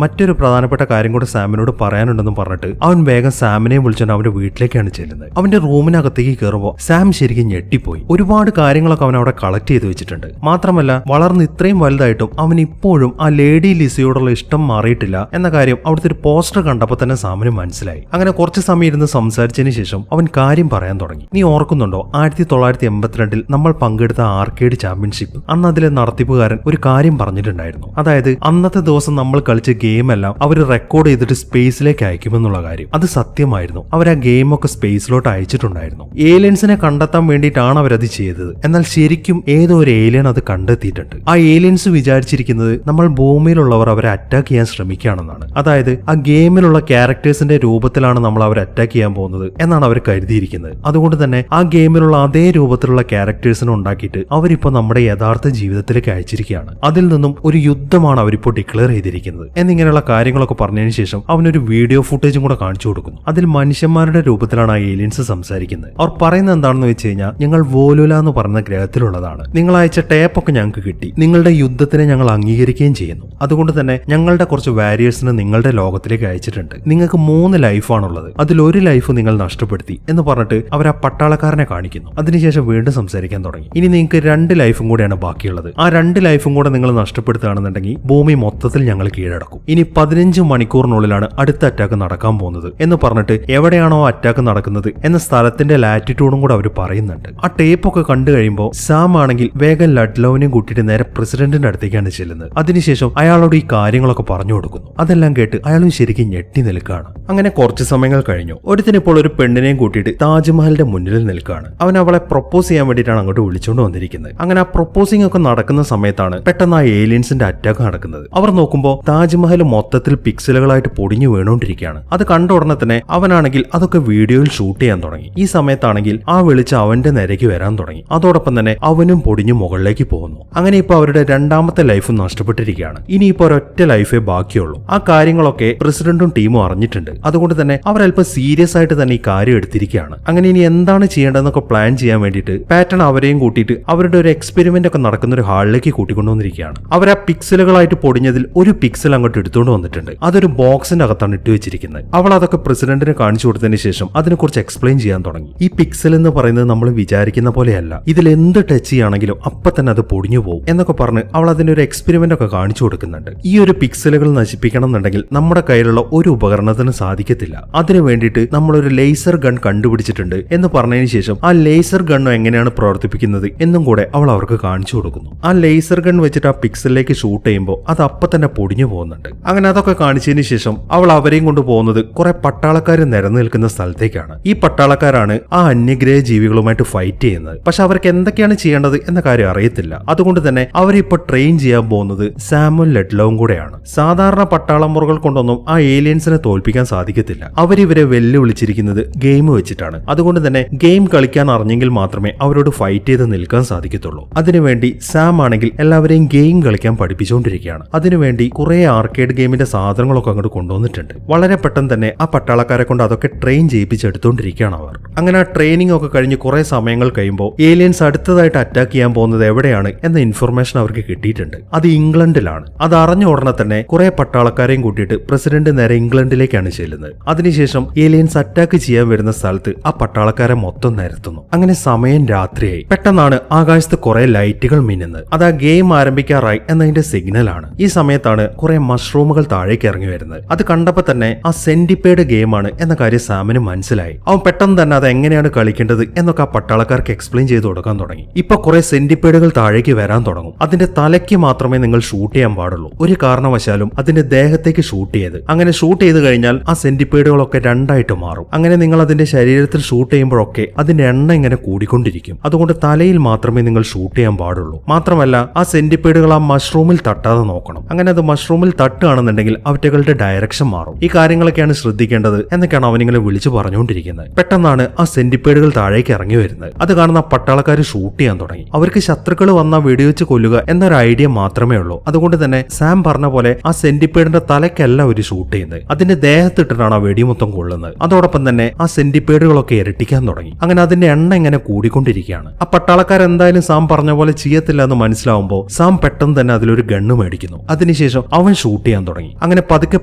മറ്റൊരു പ്രധാനപ്പെട്ട കാര്യം കൂടെ സാമിനോട് പറയാനുണ്ടെന്നും പറഞ്ഞിട്ട് അവൻ വേഗം സാമിനെ വിളിച്ചുകൊണ്ട് അവന്റെ വീട്ടിലേക്കാണ് ചെല്ലുന്നത്. അവന്റെ റൂമിനകത്തേക്ക് കയറുമ്പോൾ സാം ശരിക്കും ഞെട്ടിപ്പോയി. ഒരുപാട് കാര്യങ്ങളൊക്കെ അവൻ അവിടെ കളക്ട് ചെയ്ത് വെച്ചിട്ടുണ്ട്. മാത്രമല്ല വളർന്ന് ഇത്രയും വലുതായിട്ടും അവൻ ഇപ്പോഴും ആ ലേഡി ലിസയോടുള്ള ഇഷ്ടം മാറിയിട്ടില്ല എന്ന കാര്യം അവിടുത്തെ ഒരു പോസ്റ്റർ കണ്ടപ്പോൾ തന്നെ സാമിന് മനസ്സിലായി. അങ്ങനെ കുറച്ച് സമയം ഇരുന്ന് സംസാരിച്ചതിന് ശേഷം അവൻ കാര്യം പറയാൻ തുടങ്ങി. നീ ഓർക്കുന്നുണ്ടോ 1982 നമ്മൾ പങ്കെടുത്ത ആർക്കേഡ് ചാമ്പ്യൻഷിപ്പ്? അന്ന് അതിലെ നടത്തിപ്പുകാരൻ ഒരു കാര്യം പറഞ്ഞിട്ടുണ്ടായിരുന്നു. അതായത് അന്നത്തെ ദിവസം നമ്മൾ കളിച്ച ഗെയിം എല്ലാം അവർ റെക്കോർഡ് ചെയ്തിട്ട് സ്പേസിലേക്ക് അയക്കുമെന്നുള്ള കാര്യം. അത് സത്യമായിരുന്നു. അവർ ആ ഗെയിമൊക്കെ സ്പേസിലോട്ട് അയച്ചിട്ടുണ്ടായിരുന്നു. ഏലിയൻസിനെ കണ്ടെത്താൻ വേണ്ടിയിട്ടാണ് അവരത് ചെയ്തത്. എന്നാൽ ശരിക്കും ഏതോ ഒരു ഏലിയൻ അത് കണ്ടെത്തിയിട്ടുണ്ട്. ആ ഏലിയൻസ് വിചാരിച്ചിരിക്കുന്നത് നമ്മൾ ഭൂമിയിലുള്ളവർ അവരെ അറ്റാക്ക് ചെയ്യാൻ ശ്രമിക്കുകയാണെന്നാണ്. അതായത് ആ ഗെയിമിലുള്ള ക്യാരക്ടേഴ്സിന്റെ രൂപത്തിലാണ് നമ്മൾ അവരെ അറ്റാക്ക് ചെയ്യാൻ പോകുന്നത് എന്നാണ് അവർ കരുതിയിരിക്കുന്നത്. അതുകൊണ്ട് തന്നെ ആ ഗെയിമിലുള്ള അതേ രൂപത്തിലുള്ള ക്യാരക്ടേഴ്സിനെ ഉണ്ടാക്കിയിട്ട് അവരിപ്പോ നമ്മുടെ യഥാർത്ഥ ജീവിതത്തിലേക്ക് അയച്ചിരിക്കുകയാണ്. അതിൽ നിന്നും ഒരു യുദ്ധമാണ് അവരിപ്പോൾ ഡിക്ലെയർ ചെയ്തിരിക്കുന്നത് എന്നിങ്ങനെയുള്ള കാര്യങ്ങളൊക്കെ പറഞ്ഞതിന് ശേഷം അവനൊരു വീഡിയോ ഫുട്ടേജും കൂടെ കാണിച്ചു കൊടുക്കുന്നു. അതിൽ മനുഷ്യന്മാരുടെ രൂപത്തിലാണ് ആ ഏലിയൻസ് സംസാരിക്കുന്നത്. അവർ പറയുന്നത് എന്താണെന്ന് വെച്ച് കഴിഞ്ഞാൽ, ഞങ്ങൾ വോലുല എന്ന് പറയുന്ന ഗ്രഹത്തിലുള്ളതാണ്. നിങ്ങൾ അയച്ച ടേപ്പൊക്കെ ഞങ്ങൾക്ക് കിട്ടി. നിങ്ങളുടെ യുദ്ധത്തിനെ ഞങ്ങൾ അംഗീകരിക്കുകയും ചെയ്യുന്നു. അതുകൊണ്ട് തന്നെ ഞങ്ങളുടെ കുറച്ച് വാരിയേഴ്സിനെ നിങ്ങളുടെ ലോകത്തിലേക്ക് അയച്ചിട്ടുണ്ട്. നിങ്ങൾക്ക് 3 ലൈഫാണുള്ളത്. അതിലൊരു ലൈഫ് നിങ്ങൾ നഷ്ടപ്പെടുത്തി എന്ന് പറഞ്ഞിട്ട് അവർ ആ പട്ടാളക്കാരനെ കാണിക്കുന്നു. അതിനുശേഷം വീണ്ടും സംസാരിക്കാൻ തുടങ്ങി. ഇനി നിങ്ങൾക്ക് 2 ലൈഫും കൂടെയാണ് ബാക്കിയുള്ളത്. ആ 2 ലൈഫും കൂടെ നിങ്ങൾ നഷ്ടപ്പെടുത്തുകയാണെന്നുണ്ടെങ്കിൽ ഭൂമി മൊത്തത്തിൽ ഞങ്ങൾ കീഴടക്കും. ഇനി 15 മണിക്കൂറിനുള്ളിലാണ് അടുത്ത അറ്റാക്ക് നടക്കാൻ പോകുന്നത് എന്ന് പറഞ്ഞിട്ട് എവിടെയാണോ അറ്റാക്ക് നടക്കുന്നത് എന്ന സ്ഥലത്തിന്റെ ലാറ്റിറ്റ്യൂഡും കൂടെ അവർ പറയുന്നുണ്ട്. ആ ടേപ്പൊക്കെ കണ്ടു കഴിയുമ്പോൾ സാം ആണെങ്കിൽ വേഗം ലഡ്ലവിനെയും കൂട്ടിയിട്ട് നേരെ പ്രസിഡന്റിന്റെ അടുത്തേക്കാണ് ചെല്ലുന്നത്. അതിനുശേഷം അയാളോട് ഈ കാര്യങ്ങളൊക്കെ പറഞ്ഞു കൊടുക്കുന്നു. അതെല്ലാം കേട്ട് അയാളും ശരിക്കും ഞെട്ടി നിൽക്കുകയാണ്. അങ്ങനെ കുറച്ച് സമയങ്ങൾ കഴിഞ്ഞു. ഒരുത്തിനിപ്പോൾ ഒരു പെണ്ണിനെയും കൂട്ടിയിട്ട് താജ്മഹലിന്റെ മുന്നിൽ നിൽക്കുകയാണ്. അവൻ അവളെ പ്രൊപ്പോസ് ചെയ്യാൻ വേണ്ടിയിട്ടാണ് അങ്ങോട്ട് വിളിച്ചുകൊണ്ട് വന്നിരിക്കുന്നത്. അങ്ങനെ ആ പ്രൊപ്പോസിംഗ് ഒക്കെ നടക്കുന്ന സമയത്താണ് പെട്ടെന്ന് ആ ഏലിയൻസിന്റെ അറ്റാക്ക് നടക്കുന്നത്. അവർ നോക്കുമ്പോൾ താജ്മഹൽ മൊത്തത്തിൽ പിക്സലുകളായിട്ട് പൊടിഞ്ഞു വീണുകൊണ്ടിരിക്കുകയാണ്. അത് കണ്ട ഉടനെ തന്നെ അവനാണെങ്കിൽ അതൊക്കെ വീഡിയോയിൽ ഷൂട്ട് ചെയ്യാൻ തുടങ്ങി. ഈ സമയത്താണെങ്കിൽ ആ വെളിച്ചം അവന്റെ നേരേക്ക് വരാൻ തുടങ്ങി. അതോടൊപ്പം തന്നെ അവനും പൊടിഞ്ഞു മുകളിലേക്ക് പോകുന്നു. അങ്ങനെ ഇപ്പൊ അവരുടെ 2ാമത്തെ ലൈഫും നഷ്ടപ്പെട്ടിരിക്കുകയാണ്. ഇനിയിപ്പോ ഒരൊറ്റ ലൈഫേ ബാക്കിയുള്ളൂ. ആ കാര്യങ്ങളൊക്കെ പ്രസിഡന്റും ടീമും അറിഞ്ഞിട്ടുണ്ട്. അതുകൊണ്ട് തന്നെ അവരല്പം സീരിയസ് ആയിട്ട് തന്നെ ഈ കാര്യം എടുത്തിരിക്കുകയാണ്. അങ്ങനെ ഇനി എന്താണ് ചെയ്യേണ്ടതെന്നൊക്കെ പ്ലാൻ ചെയ്യാൻ വേണ്ടിയിട്ട് പാറ്റൺ അവരെയും കൂട്ടിയിട്ട് അവരുടെ ഒരു എക്സ്പെരിമെന്റ് ഒക്കെ നടക്കുന്ന ഒരു ഹാളിലേക്ക് കൂട്ടിക്കൊണ്ടുവന്നിരിക്കുകയാണ്. അവർ ആ പിക്സലുകളായിട്ട് പൊടിഞ്ഞതിൽ ഒരു പിക്സൽ അങ്ങോട്ട് എടുത്തുകൊണ്ട് വന്നിട്ടുണ്ട്. അതൊരു ബോക്സിന്റെ അകത്താണ് ഇട്ട് വെച്ചിരിക്കുന്നത്. അവൾ അതൊക്കെ പ്രസിഡന്റിന് കാണിച്ചു കൊടുത്തതിന് ശേഷം അതിനെക്കുറിച്ച് എക്സ്പ്ലെയിൻ ചെയ്യാൻ തുടങ്ങി. ഈ പിക്സൽ എന്ന് പറയുന്നത് നമ്മൾ വിചാരിക്കുന്ന പോലെയല്ല. ഇതിൽ എന്ത് ടച്ച് ചെയ്യുകയാണെങ്കിലും അപ്പൊ തന്നെ അത് പൊടിഞ്ഞു പോകും എന്നൊക്കെ പറഞ്ഞ് അവൾ അതിന്റെ ഒരു എക്സ്പെരിമെന്റ് ഒക്കെ കാണിച്ചു കൊടുക്കുന്നുണ്ട്. ഈ ഒരു പിക്സലുകൾ നശിപ്പിക്കണം എന്നുണ്ടെങ്കിൽ നമ്മുടെ കയ്യിലുള്ള ഒരു ഉപകരണത്തിന് സാധിക്കത്തില്ല. അതിനു വേണ്ടിയിട്ട് നമ്മളൊരു ലേസർ ഗൺ കണ്ടുപിടിച്ചിട്ടുണ്ട് എന്ന് പറഞ്ഞതിന് ശേഷം ആ ലേസർ ഗൺ എങ്ങനെയാണ് പ്രവർത്തിപ്പിക്കുന്നത് എന്നും കൂടെ അവൾ അവർക്ക് കാണിച്ചു കൊടുക്കുന്നു. ആ ലേസർ ഗൺ വെച്ചിട്ട് ആ പിക്സലിലേക്ക് ഷൂട്ട് ചെയ്യുമ്പോൾ അത് അപ്പൊ തന്നെ പൊടിഞ്ഞു പോകുന്നുണ്ട്. അങ്ങനെ അതൊക്കെ കാണിച്ചതിന് ശേഷം അവൾ അവരെയും കൊണ്ട് പോകുന്നത് കുറെ പട്ടാളക്കാർ നിരന്നു നിൽക്കുന്ന സ്ഥലത്തേക്കാണ്. ഈ പട്ടാളക്കാരാണ് ആ അന്യഗ്രഹ ജീവികളുമായിട്ട് ഫൈറ്റ് ചെയ്യുന്നത്. പക്ഷെ അവർക്ക് എന്തൊക്കെയാണ് ചെയ്യേണ്ടത് എന്ന കാര്യം അറിയത്തില്ല. അതുകൊണ്ട് തന്നെ അവരിപ്പോ ട്രെയിൻ ചെയ്യാൻ പോകുന്നത് സാമുൽ ലഡ്ലവും കൂടെയാണ്. സാധാരണ പട്ടാളമുറകൾ കൊണ്ടൊന്നും ആ ഏലിയൻസിനെ തോൽപ്പിക്കാൻ സാധിക്കത്തില്ല. അവരിവരെ വെല്ലുവിളിച്ചിരിക്കുന്നത് ഗെയിം വെച്ചിട്ടാണ്. അതുകൊണ്ട് തന്നെ ഗെയിം കളിക്കാൻ അറിഞ്ഞെങ്കിൽ മാത്രമേ അവരോട് ഫൈറ്റ് ചെയ്ത് നിൽക്കാൻ സാധിക്കത്തുള്ളൂ. അതിനുവേണ്ടി സാം ആണെങ്കിൽ എല്ലാവരെയും ഗെയിം ഗെയിം കളിക്കാൻ പഠിപ്പിച്ചുകൊണ്ടിരിക്കുകയാണ്. അതിനുവേണ്ടി കുറെ ആർക്കേഡ് ഗെയിമിന്റെ സാധനങ്ങളൊക്കെ അങ്ങോട്ട് കൊണ്ടുവന്നിട്ടുണ്ട്. വളരെ പെട്ടെന്ന് തന്നെ ആ പട്ടാളക്കാരെ കൊണ്ട് അതൊക്കെ ട്രെയിൻ ചെയ്യിപ്പിച്ചെടുത്തോണ്ടിരിക്കുകയാണ് അവർ. അങ്ങനെ ആ ട്രെയിനിങ് ഒക്കെ കഴിഞ്ഞ് കുറെ സമയങ്ങൾ കഴിയുമ്പോൾ ഏലിയൻസ് അടുത്തതായിട്ട് അറ്റാക്ക് ചെയ്യാൻ പോകുന്നത് എവിടെയാണ് എന്ന ഇൻഫർമേഷൻ അവർക്ക് കിട്ടിയിട്ടുണ്ട്. അത് ഇംഗ്ലണ്ടിലാണ്. അത് അറിഞ്ഞ ഉടനെ തന്നെ കുറെ പട്ടാളക്കാരെയും കൂട്ടിയിട്ട് പ്രസിഡന്റ് നേരെ ഇംഗ്ലണ്ടിലേക്കാണ് ചെല്ലുന്നത്. അതിനുശേഷം ഏലിയൻസ് അറ്റാക്ക് ചെയ്യാൻ വരുന്ന സ്ഥലത്ത് ആ പട്ടാളക്കാരെ മൊത്തം നിരത്തുന്നു. അങ്ങനെ സമയം രാത്രിയായി. പെട്ടെന്നാണ് ആകാശത്ത് കുറെ ലൈറ്റുകൾ മിന്നുന്നത്. അത് ആ ഗെയിം ആരംഭിക്കാറായി എന്നതിന്റെ സിഗ്നലാണ്. ഈ സമയത്താണ് കുറെ മഷ്റൂമുകൾ താഴേക്ക് ഇറങ്ങി വരുന്നത്. അത് കണ്ടപ്പോ തന്നെ ആ സെന്റിപ്പേഡ് ഗെയിമാണ് എന്ന കാര്യം സാമിന് മനസ്സിലായി. അവൻ പെട്ടെന്ന് തന്നെ അത് എങ്ങനെയാണ് കളിക്കേണ്ടത് എന്നൊക്കെ ആ പട്ടാളക്കാർക്ക് എക്സ്പ്ലെയിൻ ചെയ്ത് കൊടുക്കാൻ തുടങ്ങി. ഇപ്പൊ കുറെ സെന്റിപ്പേഡുകൾ താഴേക്ക് വരാൻ തുടങ്ങും. അതിന്റെ തലയ്ക്ക് മാത്രമേ നിങ്ങൾ ഷൂട്ട് ചെയ്യാൻ പാടുള്ളൂ. ഒരു കാരണവശാലും അതിന്റെ ദേഹത്തേക്ക് ഷൂട്ട് ചെയ്ത് അങ്ങനെ ഷൂട്ട് ചെയ്ത് കഴിഞ്ഞാൽ ആ സെന്റിപ്പേഡുകളൊക്കെ രണ്ടായിട്ട് മാറും. അങ്ങനെ നിങ്ങൾ അതിന്റെ ശരീരത്തിൽ ഷൂട്ട് ചെയ്യുമ്പോഴൊക്കെ അതിന്റെ എണ്ണ ഇങ്ങനെ കൂടിക്കൊണ്ടിരിക്കും. അതുകൊണ്ട് തലയിൽ മാത്രമേ നിങ്ങൾ ഷൂട്ട് ചെയ്യാൻ പാടുള്ളൂ. മാത്രമല്ല ആ സെന്റിപ്പേഡുകൾ ആ മഷ്റൂമിൽ തട്ടാതെ നോക്കണം. അങ്ങനെ അത് മഷ്റൂമിൽ തട്ടുകയാണെന്നുണ്ടെങ്കിൽ അവറ്റകളുടെ ഡയറക്ഷൻ മാറും. ഈ കാര്യങ്ങളൊക്കെയാണ് ശ്രദ്ധിക്കേണ്ടത് എന്നൊക്കെയാണ് അവനിങ്ങനെ വിളിച്ചു പറഞ്ഞുകൊണ്ടിരിക്കുന്നത്. പെട്ടെന്നാണ് ആ സെന്റിപ്പേഡുകൾ താഴേക്ക് ഇറങ്ങി വരുന്നത്. അത് കാണുന്ന പട്ടാളക്കാർ ഷൂട്ട് ചെയ്യാൻ തുടങ്ങി. അവർക്ക് ശത്രുക്കൾ വന്ന വെടിവെച്ച് കൊല്ലുക എന്നൊരു ഐഡിയ മാത്രമേ ഉള്ളൂ. അതുകൊണ്ട് തന്നെ സാം പറഞ്ഞ പോലെ ആ സെന്റിപ്പേഡിന്റെ തലയ്ക്കല്ല ഒരു ഷൂട്ട് ചെയ്യുന്നത്, അതിന്റെ ദേഹത്തിട്ടിട്ടാണ് ആ വെടിമൊത്തം കൊള്ളുന്നത്. അതോടൊപ്പം തന്നെ ആ സെന്റിപ്പേഡുകളൊക്കെ ഇരട്ടിക്കാൻ തുടങ്ങി. അങ്ങനെ അതിന്റെ എണ്ണ ഇങ്ങനെ കൂടിക്കൊണ്ടിരിക്കുകയാണ്. ആ പട്ടാളക്കാരെന്തായാലും സാം പറഞ്ഞ പോലെ ചെയ്യത്തില്ല എന്ന് മനസ്സിലാവുമ്പോൾ സാം പെട്ടെന്ന് തന്നെ അതിലൊരു ഗണ്ണ് മേടിക്കുന്നു. അതിനുശേഷം അവൻ ഷൂട്ട് ചെയ്യാൻ തുടങ്ങി. അങ്ങനെ പതുക്കെ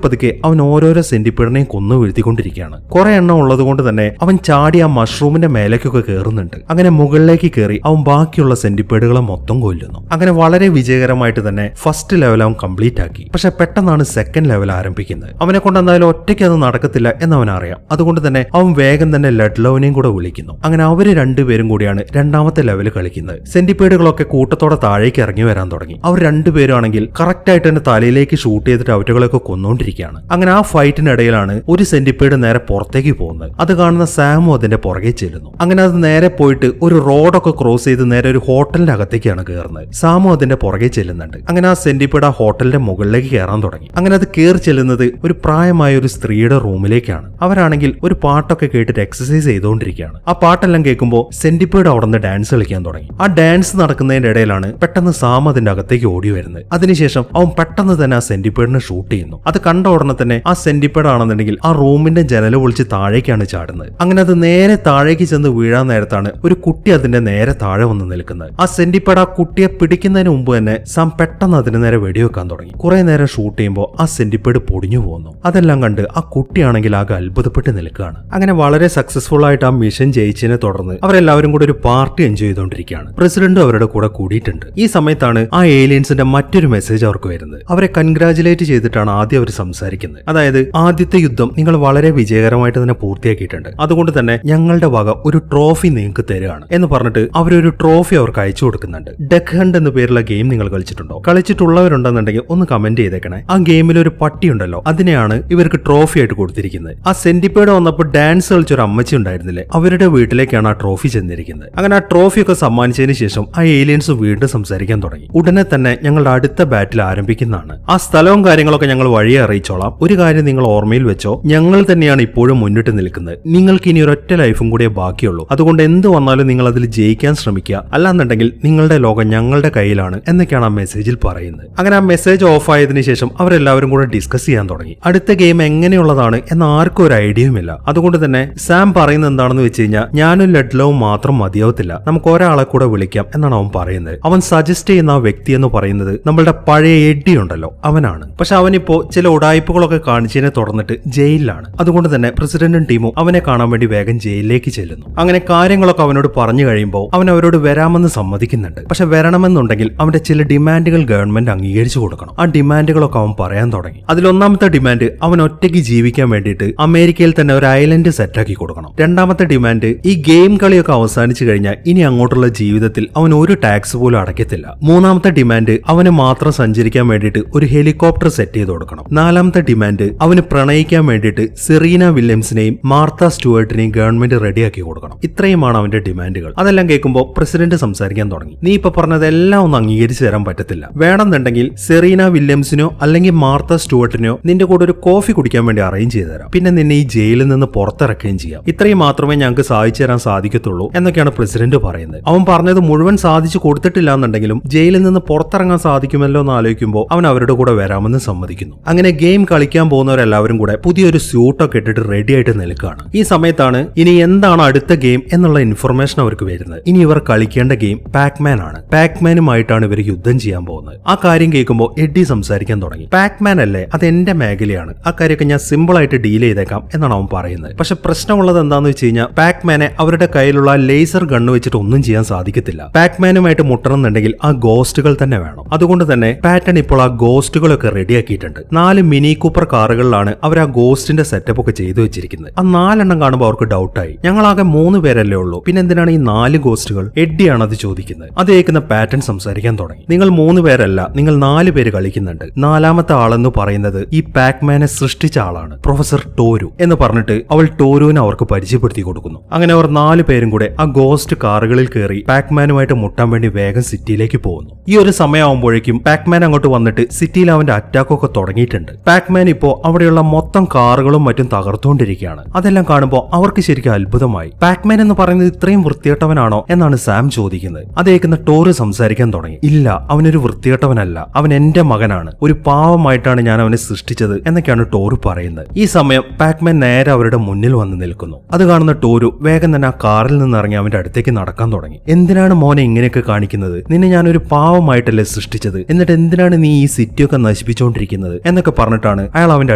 പതുക്കെ അവൻ ഓരോരോ സെന്റിപ്പേഡിനെയും കൊന്നു വീഴ്ത്തിക്കൊണ്ടിരിക്കുകയാണ്. കുറെ എണ്ണം ഉള്ളത് കൊണ്ട് തന്നെ അവൻ ചാടി ആ മഷ്റൂമിന്റെ മേലേക്കൊക്കെ കയറുന്നുണ്ട്. അങ്ങനെ മുകളിലേക്ക് കയറി അവൻ ബാക്കിയുള്ള സെന്റിപ്പേഡുകളെ മൊത്തം കൊല്ലുന്നു. അങ്ങനെ വളരെ വിജയകരമായിട്ട് തന്നെ ഫസ്റ്റ് ലെവൽ അവൻ കംപ്ലീറ്റ് ആക്കി. പക്ഷെ പെട്ടെന്നാണ് സെക്കൻഡ് ലെവൽ ആരംഭിക്കുന്നത്. അവനെ കൊണ്ട് എന്തായാലും ഒറ്റയ്ക്ക് അത് നടക്കത്തില്ല എന്നവൻ അറിയാം. അതുകൊണ്ട് തന്നെ അവൻ വേഗം തന്നെ ലഡ്ലോവിനെയും കൂടെ വിളിക്കുന്നു. അങ്ങനെ അവര് രണ്ടുപേരും കൂടിയാണ് രണ്ടാമത്തെ ലെവൽ കളിക്കുന്നത്. സെന്റിപ്പേഡുകളൊക്കെ കൂട്ടത്തോടെ താഴേക്ക് ഇറങ്ങി വരാൻ തുടങ്ങി. അവർ രണ്ടുപേരും ആണെങ്കിൽ കറക്റ്റ് ആയിട്ട് തന്നെ തലയിലേക്ക് ഷൂട്ട് ചെയ്തിട്ട് അവറ്റകളൊക്കെ കൊന്നുകൊണ്ടിരിക്കുകയാണ്. അങ്ങനെ ആ ഫൈറ്റിനിടയിലാണ് ഒരു സെന്റിപ്പേഡ് നേരെ പുറത്തേക്ക് പോകുന്നത്. അത് കാണുന്ന സാമും അതിന്റെ പുറകെ ചെല്ലുന്നു. അങ്ങനെ അത് നേരെ പോയിട്ട് ഒരു റോഡൊക്കെ ക്രോസ് ചെയ്ത് നേരെ ഒരു ഹോട്ടലിന്റെ അകത്തേക്കാണ് കയറുന്നത്. സാമു അതിന്റെ പുറകെ ചെല്ലുന്നുണ്ട്. അങ്ങനെ ആ സെന്റിപ്പേഡ് ആ ഹോട്ടലിന്റെ മുകളിലേക്ക് കയറാൻ തുടങ്ങി. അങ്ങനെ അത് കയറി ചെല്ലുന്നത് ഒരു പ്രായമായ ഒരു സ്ത്രീയുടെ റൂമിലേക്കാണ്. അവരാണെങ്കിൽ ഒരു പാട്ടൊക്കെ കേട്ടിട്ട് എക്സസൈസ് ചെയ്തുകൊണ്ടിരിക്കുകയാണ്. ആ പാട്ടെല്ലാം കേൾക്കുമ്പോൾ സെന്റിപ്പേഡ് അവിടെ നിന്ന് ഡാൻസ് കളിക്കാൻ തുടങ്ങി. ആ ഡാൻസ് നടക്കുന്നതിന്റെ ഇടയിലാണ് പെട്ടെന്ന് സാം അതിന്റെ അകത്തേക്ക് ഓടി വരുന്നത്. അതിനുശേഷം അവൻ പെട്ടെന്ന് തന്നെ ആ സെന്റിപ്പേഡിനെ ഷൂട്ട് ചെയ്യുന്നു. അത് കണ്ട ഉടനെ തന്നെ ആ സെന്റിപ്പേഡ് ആണെന്നുണ്ടെങ്കിൽ ആ റൂമിന്റെ ജനല് പൊളിച്ച് താഴേക്കാണ് ചാടുന്നത്. അങ്ങനെ അത് നേരെ താഴേക്ക് ചെന്ന് വീഴാൻ നേരത്താണ് ഒരു കുട്ടി അതിന്റെ നേരെ താഴെ വന്ന് നിൽക്കുന്നത്. ആ സെന്റിപ്പേഡ് ആ കുട്ടിയെ പിടിക്കുന്നതിന് മുമ്പ് തന്നെ സാം പെട്ടെന്ന് അതിന് നേരെ വെടിവെക്കാൻ തുടങ്ങി. കുറെ നേരം ഷൂട്ട് ചെയ്യുമ്പോൾ ആ സെന്റിപ്പേഡ് പൊടിഞ്ഞു പോകുന്നു. അതെല്ലാം കണ്ട് ആ കുട്ടിയാണെങ്കിൽ ആകെ അത്ഭുതപ്പെട്ട് നിൽക്കുകയാണ്. അങ്ങനെ വളരെ സക്സസ്ഫുൾ ആയിട്ട് ആ മിഷൻ ജയിച്ചതിനെ തുടർന്ന് അവരെല്ലാവരും കൂടെ ഒരു പാർട്ടി എൻജോയ് ചെയ്തുകൊണ്ടിരിക്കുകയാണ്. പ്രസിഡന്റും അവരുടെ കൂടെ കൂടിയിട്ടുണ്ട്. ഈ സമയത്താണ് ആ ഏലിയൻസിന്റെ മറ്റൊരു മെസ്സേജ് അവർക്ക് വരുന്നത്. അവരെ കൺഗ്രാജുലേറ്റ് ചെയ്തിട്ടാണ് ആദ്യം അവർ സംസാരിക്കുന്നത്. അതായത് ആദ്യത്തെ യുദ്ധം നിങ്ങൾ വളരെ വിജയകരമായിട്ട് തന്നെ പൂർത്തിയാക്കിയിട്ടുണ്ട്, അതുകൊണ്ട് തന്നെ ഞങ്ങളുടെ വക ഒരു ട്രോഫി നിങ്ങൾക്ക് തരികയാണ് എന്ന് പറഞ്ഞിട്ട് അവരൊരു ട്രോഫി അവർക്ക് അയച്ചു കൊടുക്കുന്നുണ്ട്. ഡക്ക് ഹണ്ട് എന്ന പേരുള്ള ഗെയിം നിങ്ങൾ കളിച്ചിട്ടുണ്ടോ? കളിച്ചിട്ടുള്ളവരുണ്ടെന്നുണ്ടെങ്കിൽ ഒന്ന് കമന്റ് ചെയ്തേക്കണേ. ആ ഗെയിമിൽ ഒരു പട്ടി ഉണ്ടല്ലോ, അതിനെയാണ് ഇവർക്ക് ട്രോഫി ആയിട്ട് കൊടുത്തിരിക്കുന്നത്. ആ സെന്റിപ്പേഡ് വന്നപ്പോൾ ഡാൻസ് കളിച്ചൊരു അമ്മച്ചി ഉണ്ടായിരുന്നില്ലേ, അവരുടെ വീട്ടിലേക്കാണ് ആ ട്രോഫി ചെന്നിരിക്കുന്നത്. അങ്ങനെ ആ ട്രോഫി ഒക്കെ സമ്മാനിച്ചതിന് ശേഷം ആ ഏലിയൻസ് വീണ്ടും സംസാരിക്കാൻ തുടങ്ങി. ഉടനെ തന്നെ ഞങ്ങളുടെ അടുത്ത ബാറ്റിൽ ആരംഭിക്കുന്നതാണ്. ആ സ്ഥലവും കാര്യങ്ങളൊക്കെ ഞങ്ങൾ വഴിയെ അറിയിച്ചോളാം. ഒരു കാര്യം നിങ്ങൾ ഓർമ്മയിൽ വെച്ചോ, ഞങ്ങൾ തന്നെയാണ് ഇപ്പോഴും മുന്നിട്ട് നിൽക്കുന്നത്. നിങ്ങൾക്ക് ഇനി ഒരൊറ്റ ലൈഫും കൂടിയേ ബാക്കിയുള്ളൂ. അതുകൊണ്ട് എന്ത് വന്നാലും നിങ്ങൾ അതിൽ ജയിക്കാൻ ശ്രമിക്കുക, അല്ലാന്നുണ്ടെങ്കിൽ നിങ്ങളുടെ ലോകം ഞങ്ങളുടെ കയ്യിലാണ് എന്നൊക്കെയാണ് ആ മെസ്സേജിൽ പറയുന്നത്. അങ്ങനെ ആ മെസ്സേജ് ഓഫ് ആയതിനു ശേഷം അവരെല്ലാവരും കൂടെ ഡിസ്കസ് ചെയ്യാൻ തുടങ്ങി. അടുത്ത ഗെയിം എങ്ങനെയുള്ളതാണ് എന്ന് ആർക്കും ഒരു ഐഡിയയുമില്ല. അതുകൊണ്ട് തന്നെ സാം പറയുന്നത് എന്താണെന്ന് വെച്ച് കഴിഞ്ഞാൽ ഞാനും ലഡ്ലോവും മാത്രം മതിയാവത്തില്ല, നമുക്ക് ഒരാളെ കൂടെ വിളിക്കാം എന്നാണ് അവൻ പറയുന്നത്. അവൻ സജസ്റ്റ് ചെയ്യുന്ന ആ വ്യക്തി എന്ന് പറയുന്നത് നമ്മളുടെ പഴയ എഡ്ഡി ഉണ്ടല്ലോ, അവനാണ്. പക്ഷെ അവനിപ്പോ ചില ഉടായ്പകളൊക്കെ കാണിച്ചതിനെ തുടർന്നിട്ട് ജയിലിലാണ്. അതുകൊണ്ട് തന്നെ പ്രസിഡന്റും ടീമും അവനെ കാണാൻ വേണ്ടി വേഗം ജയിലിലേക്ക് ചെല്ലുന്നു. അങ്ങനെ കാര്യങ്ങളൊക്കെ അവനോട് പറഞ്ഞു കഴിയുമ്പോൾ അവൻ അവരോട് വരാമെന്ന് സമ്മതിക്കുന്നുണ്ട്. പക്ഷെ വരണമെന്നുണ്ടെങ്കിൽ അവന്റെ ചില ഡിമാൻഡുകൾ ഗവൺമെന്റ് അംഗീകരിച്ചു കൊടുക്കണം. ആ ഡിമാൻഡുകളൊക്കെ അവൻ പറയാൻ തുടങ്ങി. അതിലൊന്നാമത്തെ ഡിമാൻഡ് അവൻ ഒറ്റയ്ക്ക് ജീവിക്കാൻ വേണ്ടിയിട്ട് അമേരിക്കയിൽ തന്നെ ഒരു ഐലൻഡ് സെറ്റാക്കി കൊടുക്കണം. രണ്ടാമത്തെ ഡിമാൻഡ് ഈ ഗെയിം കളിയൊക്കെ അവസാനിച്ചു കഴിഞ്ഞാൽ ഇനി അങ്ങോട്ടുള്ള ജീവിതത്തിൽ അവൻ ഒരു ടാക്സ് പോലും അടയ്ക്കത്തില്ല. മൂന്നാമത്തെ ഡിമാൻഡ് അവന് മാത്രം സഞ്ചരിക്കാൻ വേണ്ടിയിട്ട് ഒരു ഹെലികോപ്റ്റർ സെറ്റ് ചെയ്ത് കൊടുക്കണം. നാലാമത്തെ ഡിമാൻഡ് അവന് പ്രണയിക്കാൻ വേണ്ടിയിട്ട് സെറീന വില്യംസിനെയും മാർത്ത സ്റ്റുവർട്ടിനെയും ഗവൺമെന്റ് റെഡിയാക്കി കൊടുക്കണം. ഇത്രയുമാണ് അവന്റെ ഡിമാൻഡുകൾ. അതെല്ലാം കേൾക്കുമ്പോൾ പ്രസിഡന്റ് സംസാരിക്കാൻ തുടങ്ങി. നീ ഇപ്പൊ പറഞ്ഞതെല്ലാം ഒന്ന് അംഗീകരിച്ചു തരാൻ പറ്റത്തില്ല. വേണമെന്നുണ്ടെങ്കിൽ സെറീന വില്യംസിനോ അല്ലെങ്കിൽ മാർത്ത സ്റ്റുവർട്ടിനോ നിന്റെ കൂടെ ഒരു കോഫി കുടിക്കാൻ വേണ്ടി അറേഞ്ച് ചെയ്ത് തരാം. പിന്നെ നിന്നെ ഈ ജയിലിൽ നിന്ന് പുറത്തിറക്കുകയും ചെയ്യാം. ഇത്രയും മാത്രമേ ഞങ്ങൾക്ക് സാധിച്ചു തരാൻ സാധിക്കത്തുള്ളൂ എന്നൊക്കെയാണ് പ്രസിഡന്റ് പറയുന്നത്. അവൻ പറഞ്ഞത് മുഴുവൻ സാധിച്ചു കൊടുത്തിട്ടില്ല എന്നുണ്ടെങ്കിലും ജയിലിൽ നിന്ന് പുറത്തിറങ്ങാൻ സാധിക്കുമല്ലോ എന്ന് ആലോചിക്കുമ്പോൾ അവൻ അവരുടെ കൂടെ വരാമെന്ന് സമ്മതിക്കുന്നു. അങ്ങനെ ഗെയിം കളിക്കാൻ പോകുന്നവരെല്ലാവരും കൂടെ പുതിയൊരു സ്യൂട്ടൊക്കെ ഇട്ടിട്ട് റെഡി ആയിട്ട് നിൽക്കുകയാണ്. ഈ സമയത്താണ് ഇനി എന്താണ് അടുത്ത ഗെയിം എന്നുള്ള ഇൻഫർമേഷൻ അവർക്ക് വരുന്നത്. ഇനി ഇവർ കളിക്കേണ്ട ഗെയിം പാക്മാൻ ആണ്. പാക്മാനുമായിട്ടാണ് ഇവർ യുദ്ധം ചെയ്യാൻ പോകുന്നത്. ആ കാര്യം കേൾക്കുമ്പോൾ എഡ്ഡി സംസാരിക്കാൻ തുടങ്ങി. പാക്മാൻ അല്ലേ, അത് എന്റെ മേഖലയാണ്, ആ കാര്യമൊക്കെ ഞാൻ സിമ്പിൾ ആയിട്ട് ഡീൽ ചെയ്തേക്കാം എന്നാണ് അവൻ പറയുന്നത്. പക്ഷെ പ്രശ്നമുള്ളത് എന്താണെന്ന് വെച്ച് കഴിഞ്ഞാൽ പാക്മാനെ അവരുടെ കയ്യിലുള്ള ലേസർ ഗണ്ണ് വെച്ചിട്ട് ഒന്നും ചെയ്യാൻ സാധിക്കത്തില്ല. പാക്മാനുമായിട്ട് മുട്ടണമെന്നുണ്ടെങ്കിൽ ആ ഗോസ്റ്റുകൾ തന്നെ വേണം. അതുകൊണ്ട് തന്നെ പാറ്റൺ ഇപ്പോൾ ആ ഗോസ്റ്റുകളൊക്കെ റെഡിയാക്കിയിട്ടുണ്ട്. 4 മിനി കൂപ്പർ കാറുകളിലാണ് അവർ ആ ഗോസ്റ്റിന്റെ സെറ്റപ്പ് ഒക്കെ ചെയ്തു വെച്ചിരിക്കുന്നത്. ആ 4 എണ്ണം കാണുമ്പോൾ അവർക്ക് ഡൗട്ടായി. ഞങ്ങളാകെ 3 പേരല്ലേ ഉള്ളൂ, പിന്നെ എന്തിനാണ് ഈ 4 ഗോസ്റ്റുകൾ? എഡ്ഡിയാണ് അത് ചോദിക്കുന്നത്. അത് കേൾക്കുന്ന പാറ്റൺ സംസാരിക്കാൻ തുടങ്ങി. നിങ്ങൾ 3 പേരല്ല, നിങ്ങൾ 4 പേര് കളിക്കുന്നുണ്ട്. 4ാമത്തെ ആളെന്ന് പറയുന്നത് ഈ പാക്മാനെ സൃഷ്ടിച്ച ആളാണ്, പ്രൊഫസർ ടോരു എന്ന് പറഞ്ഞിട്ട് അവൾ ടോരുവിനെ അവർക്ക് പരിചയപ്പെടുത്തി കൊടുക്കുന്നു. അങ്ങനെ അവർ 4 പേരും കൂടെ ആ ഗോസ്റ്റ് കാറുകളിൽ കയറി പാക്മാനുമായിട്ട് മുട്ടാൻ വേണ്ടി വേഗം സിറ്റിയിലേക്ക് പോകുന്നു. ഈ ഒരു സമയമാകുമ്പോഴേക്കും പാക്മാൻ അങ്ങോട്ട് വന്നിട്ട് സിറ്റിയിൽ അവന്റെ അറ്റാക്കൊക്കെ തുടങ്ങിയിട്ടുണ്ട്. പാക്മാൻ ഇപ്പോ അവിടെയുള്ള മൊത്തം കാറുകളും മറ്റും തകർത്തുകൊണ്ടിരിക്കുകയാണ്. അതെല്ലാം കാണുമ്പോൾ അവർക്ക് ശരിക്കും അത്ഭുതമായി. പാക്മാൻ എന്ന് പറയുന്നത് ഇത്രയും വൃത്തികെട്ടവനാണോ എന്നാണ് സാം ചോദിക്കുന്നത്. അതേക്കുന്ന ടോറ് സംസാരിക്കാൻ തുടങ്ങി. ഇല്ല, അവനൊരു വൃത്തികെട്ടവനല്ല, അവൻ എന്റെ മകനാണ്, ഒരു പാവമായിട്ടാണ് ഞാൻ അവനെ സൃഷ്ടിച്ചത് എന്നൊക്കെയാണ് ടോറ് പറയുന്നത്. ഈ സമയം പാക്മാൻ നേരെ അവരുടെ മുന്നിൽ വന്ന് നിൽക്കുന്നു. അത് കാണുന്ന ടോരു വേഗം തന്നെ ആ കാറിൽ നിന്ന് ഇറങ്ങി അവന്റെ അടുത്തേക്ക് നടക്കാൻ തുടങ്ങി. എന്തിനാണ് മോനെ ഇങ്ങനെയൊക്കെ കാണിക്കുന്നത്? നിന്നെ ഞാനൊരു പാവമായിട്ടല്ലേ സൃഷ്ടിച്ചത്, എന്നിട്ട് എന്തിനാണ് നീ ഈ സിറ്റിയൊക്കെ നശിപ്പിച്ചുകൊണ്ടിരിക്കുന്നത് എന്നൊക്കെ പറഞ്ഞിട്ടാണ് അയാൾ അവന്റെ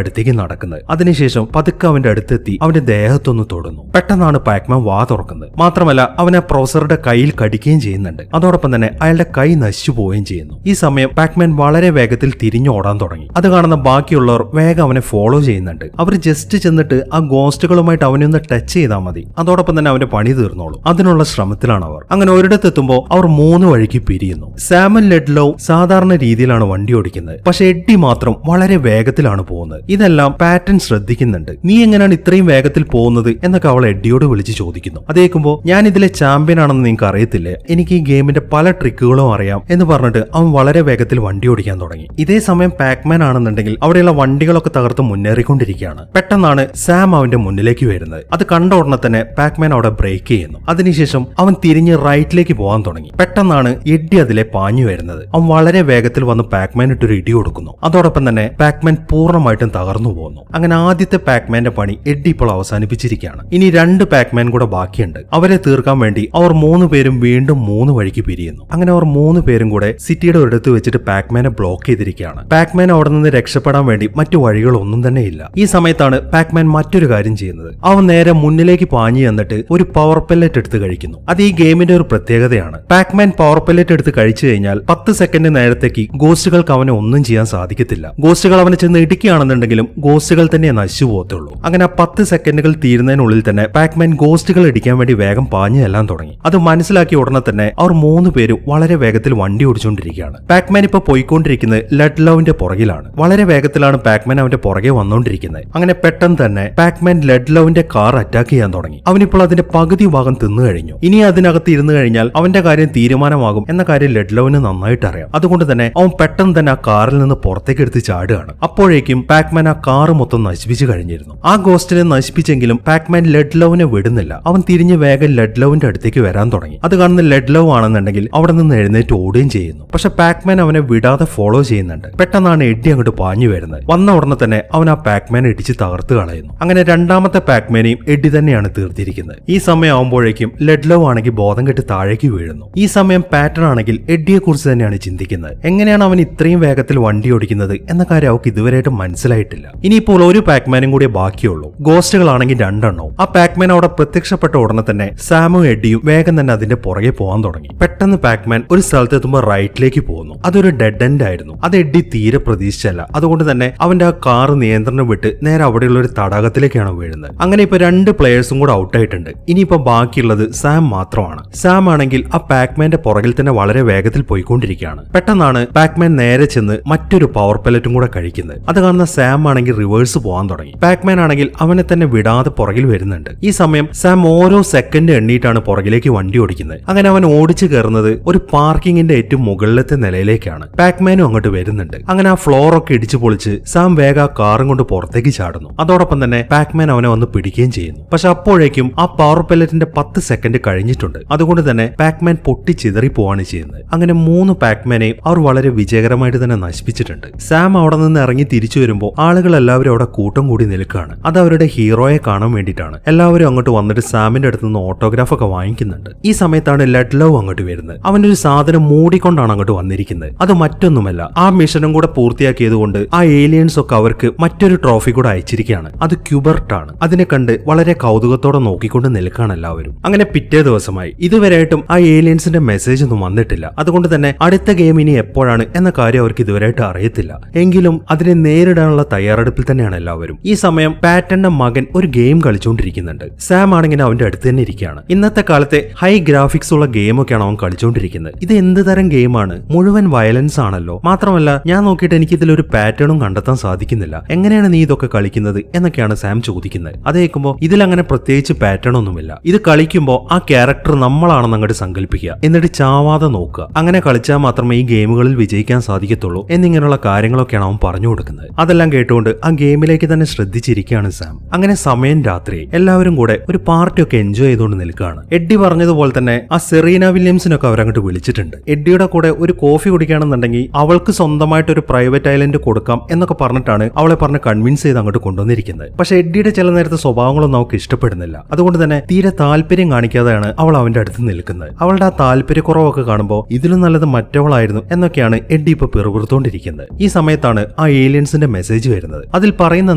അടുത്തേക്ക് നടക്കുന്നത്. അതിനുശേഷം പതുക്കെ അവന്റെ അടുത്തെത്തി അവന്റെ ദേഹത്തൊന്ന് തൊടുന്നു. പെട്ടെന്നാണ് പാക്മാൻ വാ തുറക്കുന്നത്. മാത്രമല്ല അവൻ ആ പ്രൊഫസറുടെ കയ്യിൽ കടിക്കുകയും ചെയ്യുന്നുണ്ട്. അതോടൊപ്പം തന്നെ അയാളുടെ കൈ നശിച്ചു പോവുകയും ചെയ്യുന്നു. ഈ സമയം പാക്മാൻ വളരെ വേഗത്തിൽ തിരിഞ്ഞോടാൻ തുടങ്ങി. അത് കാണുന്ന ബാക്കിയുള്ളവർ വേഗം അവനെ ഫോളോ ചെയ്യുന്നുണ്ട്. അവർ ജസ്റ്റ് ചെന്നിട്ട് ആ ഗോസ്റ്റുകളുമായിട്ട് അവനെ ഒന്ന് ടച്ച് ചെയ്താൽ മതി, അതോടൊപ്പം തന്നെ അവന്റെ പണി തീർന്നോളും. അതിനുള്ള ശ്രമത്തിലാണ് അവർ. അങ്ങനെ ഒരിടത്തെത്തുമ്പോൾ അവർ 3 വഴിക്ക് പിരിയുന്നു. സാമൻ ലെഡ്ലോ സാധാരണ രീതിയിലാണ് വണ്ടി ഓടിക്കുന്നത്, പക്ഷെ എഡ്ഡി മാത്രം വളരെ വേഗത്തിലാണ് പോകുന്നത്. ഇതെല്ലാം പാറ്റൺ ശ്രദ്ധിക്കുന്നുണ്ട്. നീ എങ്ങനെയാണ് ഇത്രയും വേഗത്തിൽ പോകുന്നത് എന്നൊക്കെ അവൾ എഡ്ഡിയോട് വിളിച്ച് ചോദിക്കുന്നു. അതേക്കുമ്പോൾ ഞാൻ ഇതിലെ ചാമ്പ്യൻ ആണെന്ന് നിങ്ങൾക്ക് അറിയത്തില്ലേ, എനിക്ക് ഈ ഗെയിമിന്റെ പല ട്രിക്കുകളും അറിയാം എന്ന് പറഞ്ഞിട്ട് അവൻ വളരെ വേഗത്തിൽ വണ്ടി ഓടിക്കാൻ തുടങ്ങി. ഇതേ സമയം പാക്മാൻ ആണെന്നുണ്ടെങ്കിൽ അവിടെയുള്ള വണ്ടികളൊക്കെ തകർത്ത് മുന്നേറിക്കൊണ്ടിരിക്കുകയാണ്. പെട്ടെന്നാണ് സാം അവന്റെ മുന്നിലേക്ക് വരുന്നത്. അത് കണ്ട ഉടനെ തന്നെ പാക്മാൻ അവിടെ ബ്രേക്ക് ചെയ്യുന്നു. അതിനുശേഷം അവൻ തിരിഞ്ഞ് റൈറ്റിലേക്ക് പോകാൻ തുടങ്ങി. പെട്ടെന്നാണ് എഡ്ഡി അതിലെ പാഞ്ഞു വരുന്നത്. അവൻ വളരെ വേഗത്തിൽ വന്ന് പാക്മാൻ ഇട്ടൊരു ഇടി കൊടുക്കുന്നു. അതോടൊപ്പം തന്നെ പാക്മാൻ പൂർണ്ണമായിട്ടും തകർന്നു പോകുന്നു. അങ്ങനെ ആദ്യത്തെ പാക്മാന്റെ പണി എഡ്ഡി ഇപ്പോൾ അവസാനിപ്പിച്ചിരിക്കുകയാണ്. ഇനി 2 പാക്മാൻ കൂടെ ബാക്കിയുണ്ട്. അവരെ തീർക്കാൻ വേണ്ടി അവർ 3 പേരും വീണ്ടും 3 വഴിക്ക് പിരിയുന്നു. അങ്ങനെ അവർ 3 പേരും കൂടെ സിറ്റിയുടെ ഒരിടത്ത് വെച്ചിട്ട് പാക്മാനെ ബ്ലോക്ക് ചെയ്തിരിക്കുകയാണ്. പാക്മാൻ അവിടെ നിന്ന് രക്ഷപ്പെടാൻ വേണ്ടി മറ്റു വഴികളൊന്നും തന്നെ ഇല്ല. ഈ സമയത്താണ് പാക്മാൻ മറ്റൊരു കാര്യം ചെയ്യുന്നത്. അവൻ നേരെ മുന്നിലേക്ക് പാഞ്ഞു എന്നിട്ട് ഒരു പവർ പെല്ലറ്റ് എടുത്ത് കഴിക്കുന്നു. അത് ഈ ഗെയിമിന്റെ ഒരു പ്രത്യേകതയാണ്. പാക്മാൻ പവർ പെല്ലറ്റ് എടുത്ത് കഴിച്ചു കഴിഞ്ഞാൽ 10 സെക്കൻഡ് നേരത്തേക്ക് ഗോസ്റ്റുകൾക്ക് അവനെ ഒന്നും ചെയ്യാൻ സാധിക്കത്തില്ല. ഗോസ്റ്റുകൾ അവനെ ചെന്ന് ഇടിക്കുകയാണെന്നുണ്ടെങ്കിലും ഗോസ്റ്റുകൾ തന്നെ നശിച്ചു പോകത്തുള്ളൂ. അങ്ങനെ 10 സെക്കൻഡുകൾ തീരുന്നതിനുള്ളിൽ തന്നെ പാക്മാൻ ഗോസ്റ്റുകൾ ഇടിക്കാൻ വേണ്ടി വേഗം പാഞ്ഞു എല്ലാം തുടങ്ങി. അത് മനസ്സിലാക്കിയ ഉടനെ തന്നെ അവർ 3 പേരും വളരെ വേഗത്തിൽ വണ്ടി ഓടിച്ചുകൊണ്ടിരിക്കുകയാണ്. പാക്മാൻ ഇപ്പൊ പോയിക്കൊണ്ടിരിക്കുന്നത് ലെഡ്ലോവിന്റെ പുറകിലാണ്. വളരെ വേഗത്തിലാണ് പാക്മാൻ അവന്റെ പുറകെ വന്നുകൊണ്ടിരിക്കുന്നത്. അങ്ങനെ പെട്ടെന്ന് തന്നെ പാക്മാൻ ലെഡ്ലോവിന്റെ കാർ അറ്റാക്ക് ചെയ്യാൻ തുടങ്ങി. അവനിപ്പോൾ അതിന്റെ പകുതി ഭാഗം തിന്നു കഴിഞ്ഞു. ഇനി അതിനകത്ത് ഇരുന്ന് കഴിഞ്ഞാൽ അവന്റെ കാര്യം തീരുമാനമാകും എന്ന കാര്യം ലെഡ്ലോവിന് നന്നായിട്ട് അറിയാം. അതുകൊണ്ട് തന്നെ അവൻ പെട്ടെന്ന് തന്നെ ആ കാറിൽ നിന്ന് പുറത്തേക്ക് എടുത്ത് ചാടുകയാണ്. അപ്പോഴേക്കും പാക്മാൻ ആ കാറ് മൊത്തം നശിപ്പിച്ചു കഴിഞ്ഞിരുന്നു. ആ ഗോസ്റ്റിനെ നശിപ്പിച്ചെങ്കിലും പാക്മാൻ ലെഡ്ലോവിനെ വിടുന്നില്ല. അവൻ തിരിഞ്ഞ് വേഗം ലെഡ്ലോവിന്റെ അടുത്തേക്ക് വരാൻ തുടങ്ങി. അത് കാണുന്ന ലെഡ്ലോവ് ആണെന്നുണ്ടെങ്കിൽ അവിടെ നിന്ന് എഴുന്നേറ്റ് ഓടുകയും ചെയ്യുന്നു. പക്ഷെ പാക്മാൻ അവനെ വിടാതെ ഫോളോ ചെയ്യുന്നുണ്ട്. പെട്ടെന്നാണ് എഡ്ഡി അങ്ങോട്ട് പാഞ്ഞു വരുന്നത്. വന്ന ഉടനെ തന്നെ അവൻ ആ പാക്മാനെ ഇടിച്ച് തകർത്ത് കളയുന്നു. അങ്ങനെ 2ാമത്തെ പാക്മാനെയും എഡ്ഡി തന്നെയാണ് തീർത്തിരിക്കുന്നത്. ഈ സമയം ആവുമ്പോഴേക്കും ലെഡ്ലോവ് ആണെങ്കിൽ ബോധം കെട്ട് താഴേക്ക് വീഴുന്നു. ഈ സമയം പാറ്റൺ ആണെങ്കിൽ എഡ്ഡിയെ കുറിച്ച് തന്നെയാണ് ചിന്തിക്കുന്നത്. എങ്ങനെയാണ് അവൻ ഇത്രയും വേഗത്തിൽ വണ്ടി ഓടിക്കുന്നത് എന്ന കാര്യം അവർക്ക് ഇതുവരെയായിട്ട് മനസ്സിലായിട്ടില്ല. ഇനിയിപ്പോൾ ഒരു പാക്മാനും കൂടി ബാക്കിയുള്ളൂ. ഗോസ്റ്റുകളാണെങ്കിൽ 2 എണ്ണവും. ആ പാക്മാൻ അവിടെ പ്രത്യക്ഷപ്പെട്ട ഉടനെ തന്നെ സാമും എഡ്ഡിയും വേഗം തന്നെ അതിന്റെ പുറകെ പോകാൻ തുടങ്ങി. പെട്ടെന്ന് പാക്മാൻ ഒരു സ്ഥലത്തെത്തുമ്പോൾ റൈറ്റിലേക്ക് പോകുന്നു. അതൊരു ഡെഡ് എൻഡ് ആയിരുന്നു. അത് എഡ്ഡി തീരെ പ്രതീക്ഷിച്ചല്ല. അതുകൊണ്ട് തന്നെ അവന്റെ ആ കാർ നിയന്ത്രണം വിട്ട് നേരെ അവിടെയുള്ള ഒരു തടാകത്തിലേക്കാണ് വീഴുന്നത്. അങ്ങനെ ഇപ്പൊ 2 പ്ലേയേഴ്സും കൂടെ ഔട്ട് ആയിട്ടുണ്ട്. ഇനിയിപ്പോ ബാക്കിയുള്ളത് സാം മാത്രമാണ്. സാം ആണെങ്കിൽ ആ പാക്മാന്റെ പുറകിൽ തന്നെ വളരെ വേഗത്തിൽ പോയിക്കൊണ്ടിരിക്കുകയാണ്. പെട്ടെന്നാണ് പാക്മാൻ നേരെ ചെന്ന് മറ്റൊരു പവർ പെല്ലറ്റും കൂടെ കഴിക്കുന്നത്. അത് കാണുന്ന സാം ആണെങ്കിൽ റിവേഴ്സ് പോകാൻ തുടങ്ങി. പാക്മാൻ ആണെങ്കിൽ അവനെ തന്നെ വിടാതെ പുറകിൽ വരുന്നുണ്ട്. ഈ സമയം സാം ഓരോ സെക്കൻഡ് എണ്ണിയിട്ടാണ് പുറകിലേക്ക് വണ്ടി ഓടിക്കുന്നത്. അങ്ങനെ അവൻ ഓടിച്ചു കയറുന്നത് ഒരു പാർക്കിങ്ങിന്റെ ഏറ്റവും മുകളിലത്തെ നിലയിലേക്കാണ്. പാക്മാനും അങ്ങോട്ട് വരുന്നുണ്ട്. അങ്ങനെ ആ ഫ്ലോർ ഒക്കെ ഇടിച്ചു പൊളിച്ച് സാം വേഗം ആ കാറും കൊണ്ട് പുറത്തേക്ക് ചാടുന്നു. അതോടൊപ്പം തന്നെ പാക്മാൻ അവനെ വന്ന് പിടിക്കുകയും ചെയ്യുന്നു. പക്ഷെ അപ്പോഴേക്കും ആ പവർ പെല്ലറ്റിന്റെ 10 സെക്കൻഡ് കഴിഞ്ഞിട്ടുണ്ട്. അതുകൊണ്ട് തന്നെ പാക്മാൻ പൊട്ടിച്ചിതറി പോവാണ് ചെയ്യുന്നത്. അങ്ങനെ 3 പാക്മാനെയും അവർ വളരെ വിജയകരമായിട്ട് തന്നെ നശിപ്പിച്ചിട്ടുണ്ട്. സാം അവിടെ നിന്ന് ഇറങ്ങി തിരിച്ചു വരുമ്പോൾ ആളുകൾ എല്ലാവരും അവിടെ കൂട്ടം കൂടി നിൽക്കുകയാണ്. അത് അവരുടെ ഹീറോയെ കാണാൻ വേണ്ടിയിട്ടാണ്. എല്ലാവരും അങ്ങോട്ട് വന്നിട്ട് സാമിന്റെ അടുത്ത് നിന്ന് ഓട്ടോഗ്രാഫ് ഒക്കെ വാങ്ങിക്കുന്നുണ്ട്. ഈ സമയത്താണ് ലെഡ്ലവ് അങ്ങോട്ട് വരുന്നത്. അവന്റെ ഒരു സാധനം മൂടിക്കൊണ്ടാണ് അങ്ങോട്ട് വന്നിരിക്കുന്നത്. അത് മറ്റൊന്നുമല്ല, ആ മിഷനും കൂടെ പൂർത്തിയാക്കിയതുകൊണ്ട് ആ ഏലിയൻസ് ഒക്കെ അവർക്ക് മറ്റൊരു ട്രോഫി കൂടെ അയച്ചിരിക്കുകയാണ്. അത് ക്യൂബർട്ട് ആണ്. അതിനെ കണ്ട് വളരെ കൗതുകത്തോടെ നോക്കിക്കൊണ്ട് നിൽക്കുകയാണ് എല്ലാവരും. അങ്ങനെ പിറ്റേ ദിവസമായി. ഇതുവരെയായിട്ടും ആ ഏലിയൻസിന്റെ മെസ്സേജ് ഒന്നും വന്നിട്ടില്ല. അതുകൊണ്ട് തന്നെ അടുത്ത ഗെയിം ഇനി എപ്പോഴാണ് എന്ന കാര്യം അവർക്ക് ഇതുവരെയായിട്ട് അറിയത്തില്ല. എങ്കിലും അതിനെ നേരിടാനുള്ള തയ്യാറെടുപ്പിൽ തന്നെയാണ് എല്ലാവരും. ഈ സമയം പാറ്റന്റെ മകൻ ഒരു ഗെയിം കളിച്ചുകൊണ്ടിരിക്കുന്നുണ്ട്. സാം ആണെങ്കിൽ അവന്റെ അടുത്ത് തന്നെ ഇരിക്കുകയാണ്. ഇന്നത്തെ കാലത്തെ ഹൈ ഗ്രാഫിക്സ് ഉള്ള ഗെയിമൊക്കെയാണ് അവൻ കളിച്ചുകൊണ്ടിരിക്കുന്നത്. ഇത് എന്ത് തരം ഗെയിമാണ്? മുഴുവൻ വയലൻസ് ആണല്ലോ. മാത്രമല്ല ഞാൻ നോക്കിയിട്ട് എനിക്ക് ഇതിലൊരു പാറ്റേണും കണ്ടെത്താൻ സാധിക്കുന്നില്ല. എങ്ങനെയാണ് നീ ഇതൊക്കെ കളിക്കുന്നത് എന്നൊക്കെയാണ് സാം ചോദിക്കുന്നത്. അത് കേൾക്കുമ്പോൾ ഇതിലങ്ങനെ പ്രത്യേകിച്ച് പാറ്റേൺ ഒന്നുമില്ല. ഇത് കളിക്കുമ്പോൾ ആ ക്യാരക്ടർ നമ്മളാണെന്ന് അങ്ങോട്ട് സങ്കല്പിക്കുക, എന്നിട്ട് ചാവാതെ നോക്കുക. അങ്ങനെ കളിച്ചാൽ മാത്രമേ ഈ ഗെയിമുകളിൽ വിജയിക്കാൻ സാധിക്കത്തുള്ളൂ എന്നിങ്ങനെയുള്ള കാര്യങ്ങളൊക്കെയാണ് അവൻ പറഞ്ഞു കൊടുക്കുന്നത്. അതെല്ലാം കേട്ടുകൊണ്ട് ആ ഗെയിമിലേക്ക് തന്നെ ശ്രദ്ധിച്ചിരിക്കുകയാണ് സാം. അങ്ങനെ സമയം രാത്രി എല്ലാവരും കൂടെ ഒരു പാർട്ടിയൊക്കെ എൻജോയ് ചെയ്തുകൊണ്ട് നിൽക്കുകയാണ്. എഡ്ഡി പറഞ്ഞതുപോലെ തന്നെ ആ സെറീന വില്യംസിനൊക്കെ അവരങ്ങോട്ട് വിളിച്ചിട്ടുണ്ട്. എഡ്ഡിയുടെ കൂടെ ഒരു കോഫി കുടിക്കുകയാണെന്നുണ്ടെങ്കിൽ അവൾക്ക് സ്വന്തമായിട്ട് ഒരു പ്രൈവറ്റ് ഐലൻഡ് കൊടുക്കാം എന്നൊക്കെ പറഞ്ഞിട്ടാണ് അവളെ പറഞ്ഞ് കൺവിൻസ് ചെയ്ത് അങ്ങോട്ട് കൊണ്ടുവന്നിരിക്കുന്നത്. പക്ഷെ എഡ്ഡിയുടെ ചില നേരത്തെ സ്വഭാവങ്ങളൊന്നും അവൾക്ക് ഇഷ്ടപ്പെടുന്നില്ല. അതുകൊണ്ട് തന്നെ തീരെ താല്പര്യം കാണിക്കാതെയാണ് അവൾ അവന്റെ അടുത്ത് നിൽക്കുന്നത്. അവളുടെ ആ താല്പര്യക്കുറവൊക്കെ കാണുമ്പോൾ ഇതിലും നല്ലത് മറ്റവളായിരുന്നു എന്നൊക്കെയാണ് എഡ്ഡി ഇപ്പൊ പിറുപിറുത്തോണ്ടിരിക്കുന്നത്. ഈ സമയത്താണ് ആ ഏലിയൻസിന്റെ മെസ്സേജ് വരുന്നത്. അതിൽ പറയുന്നത്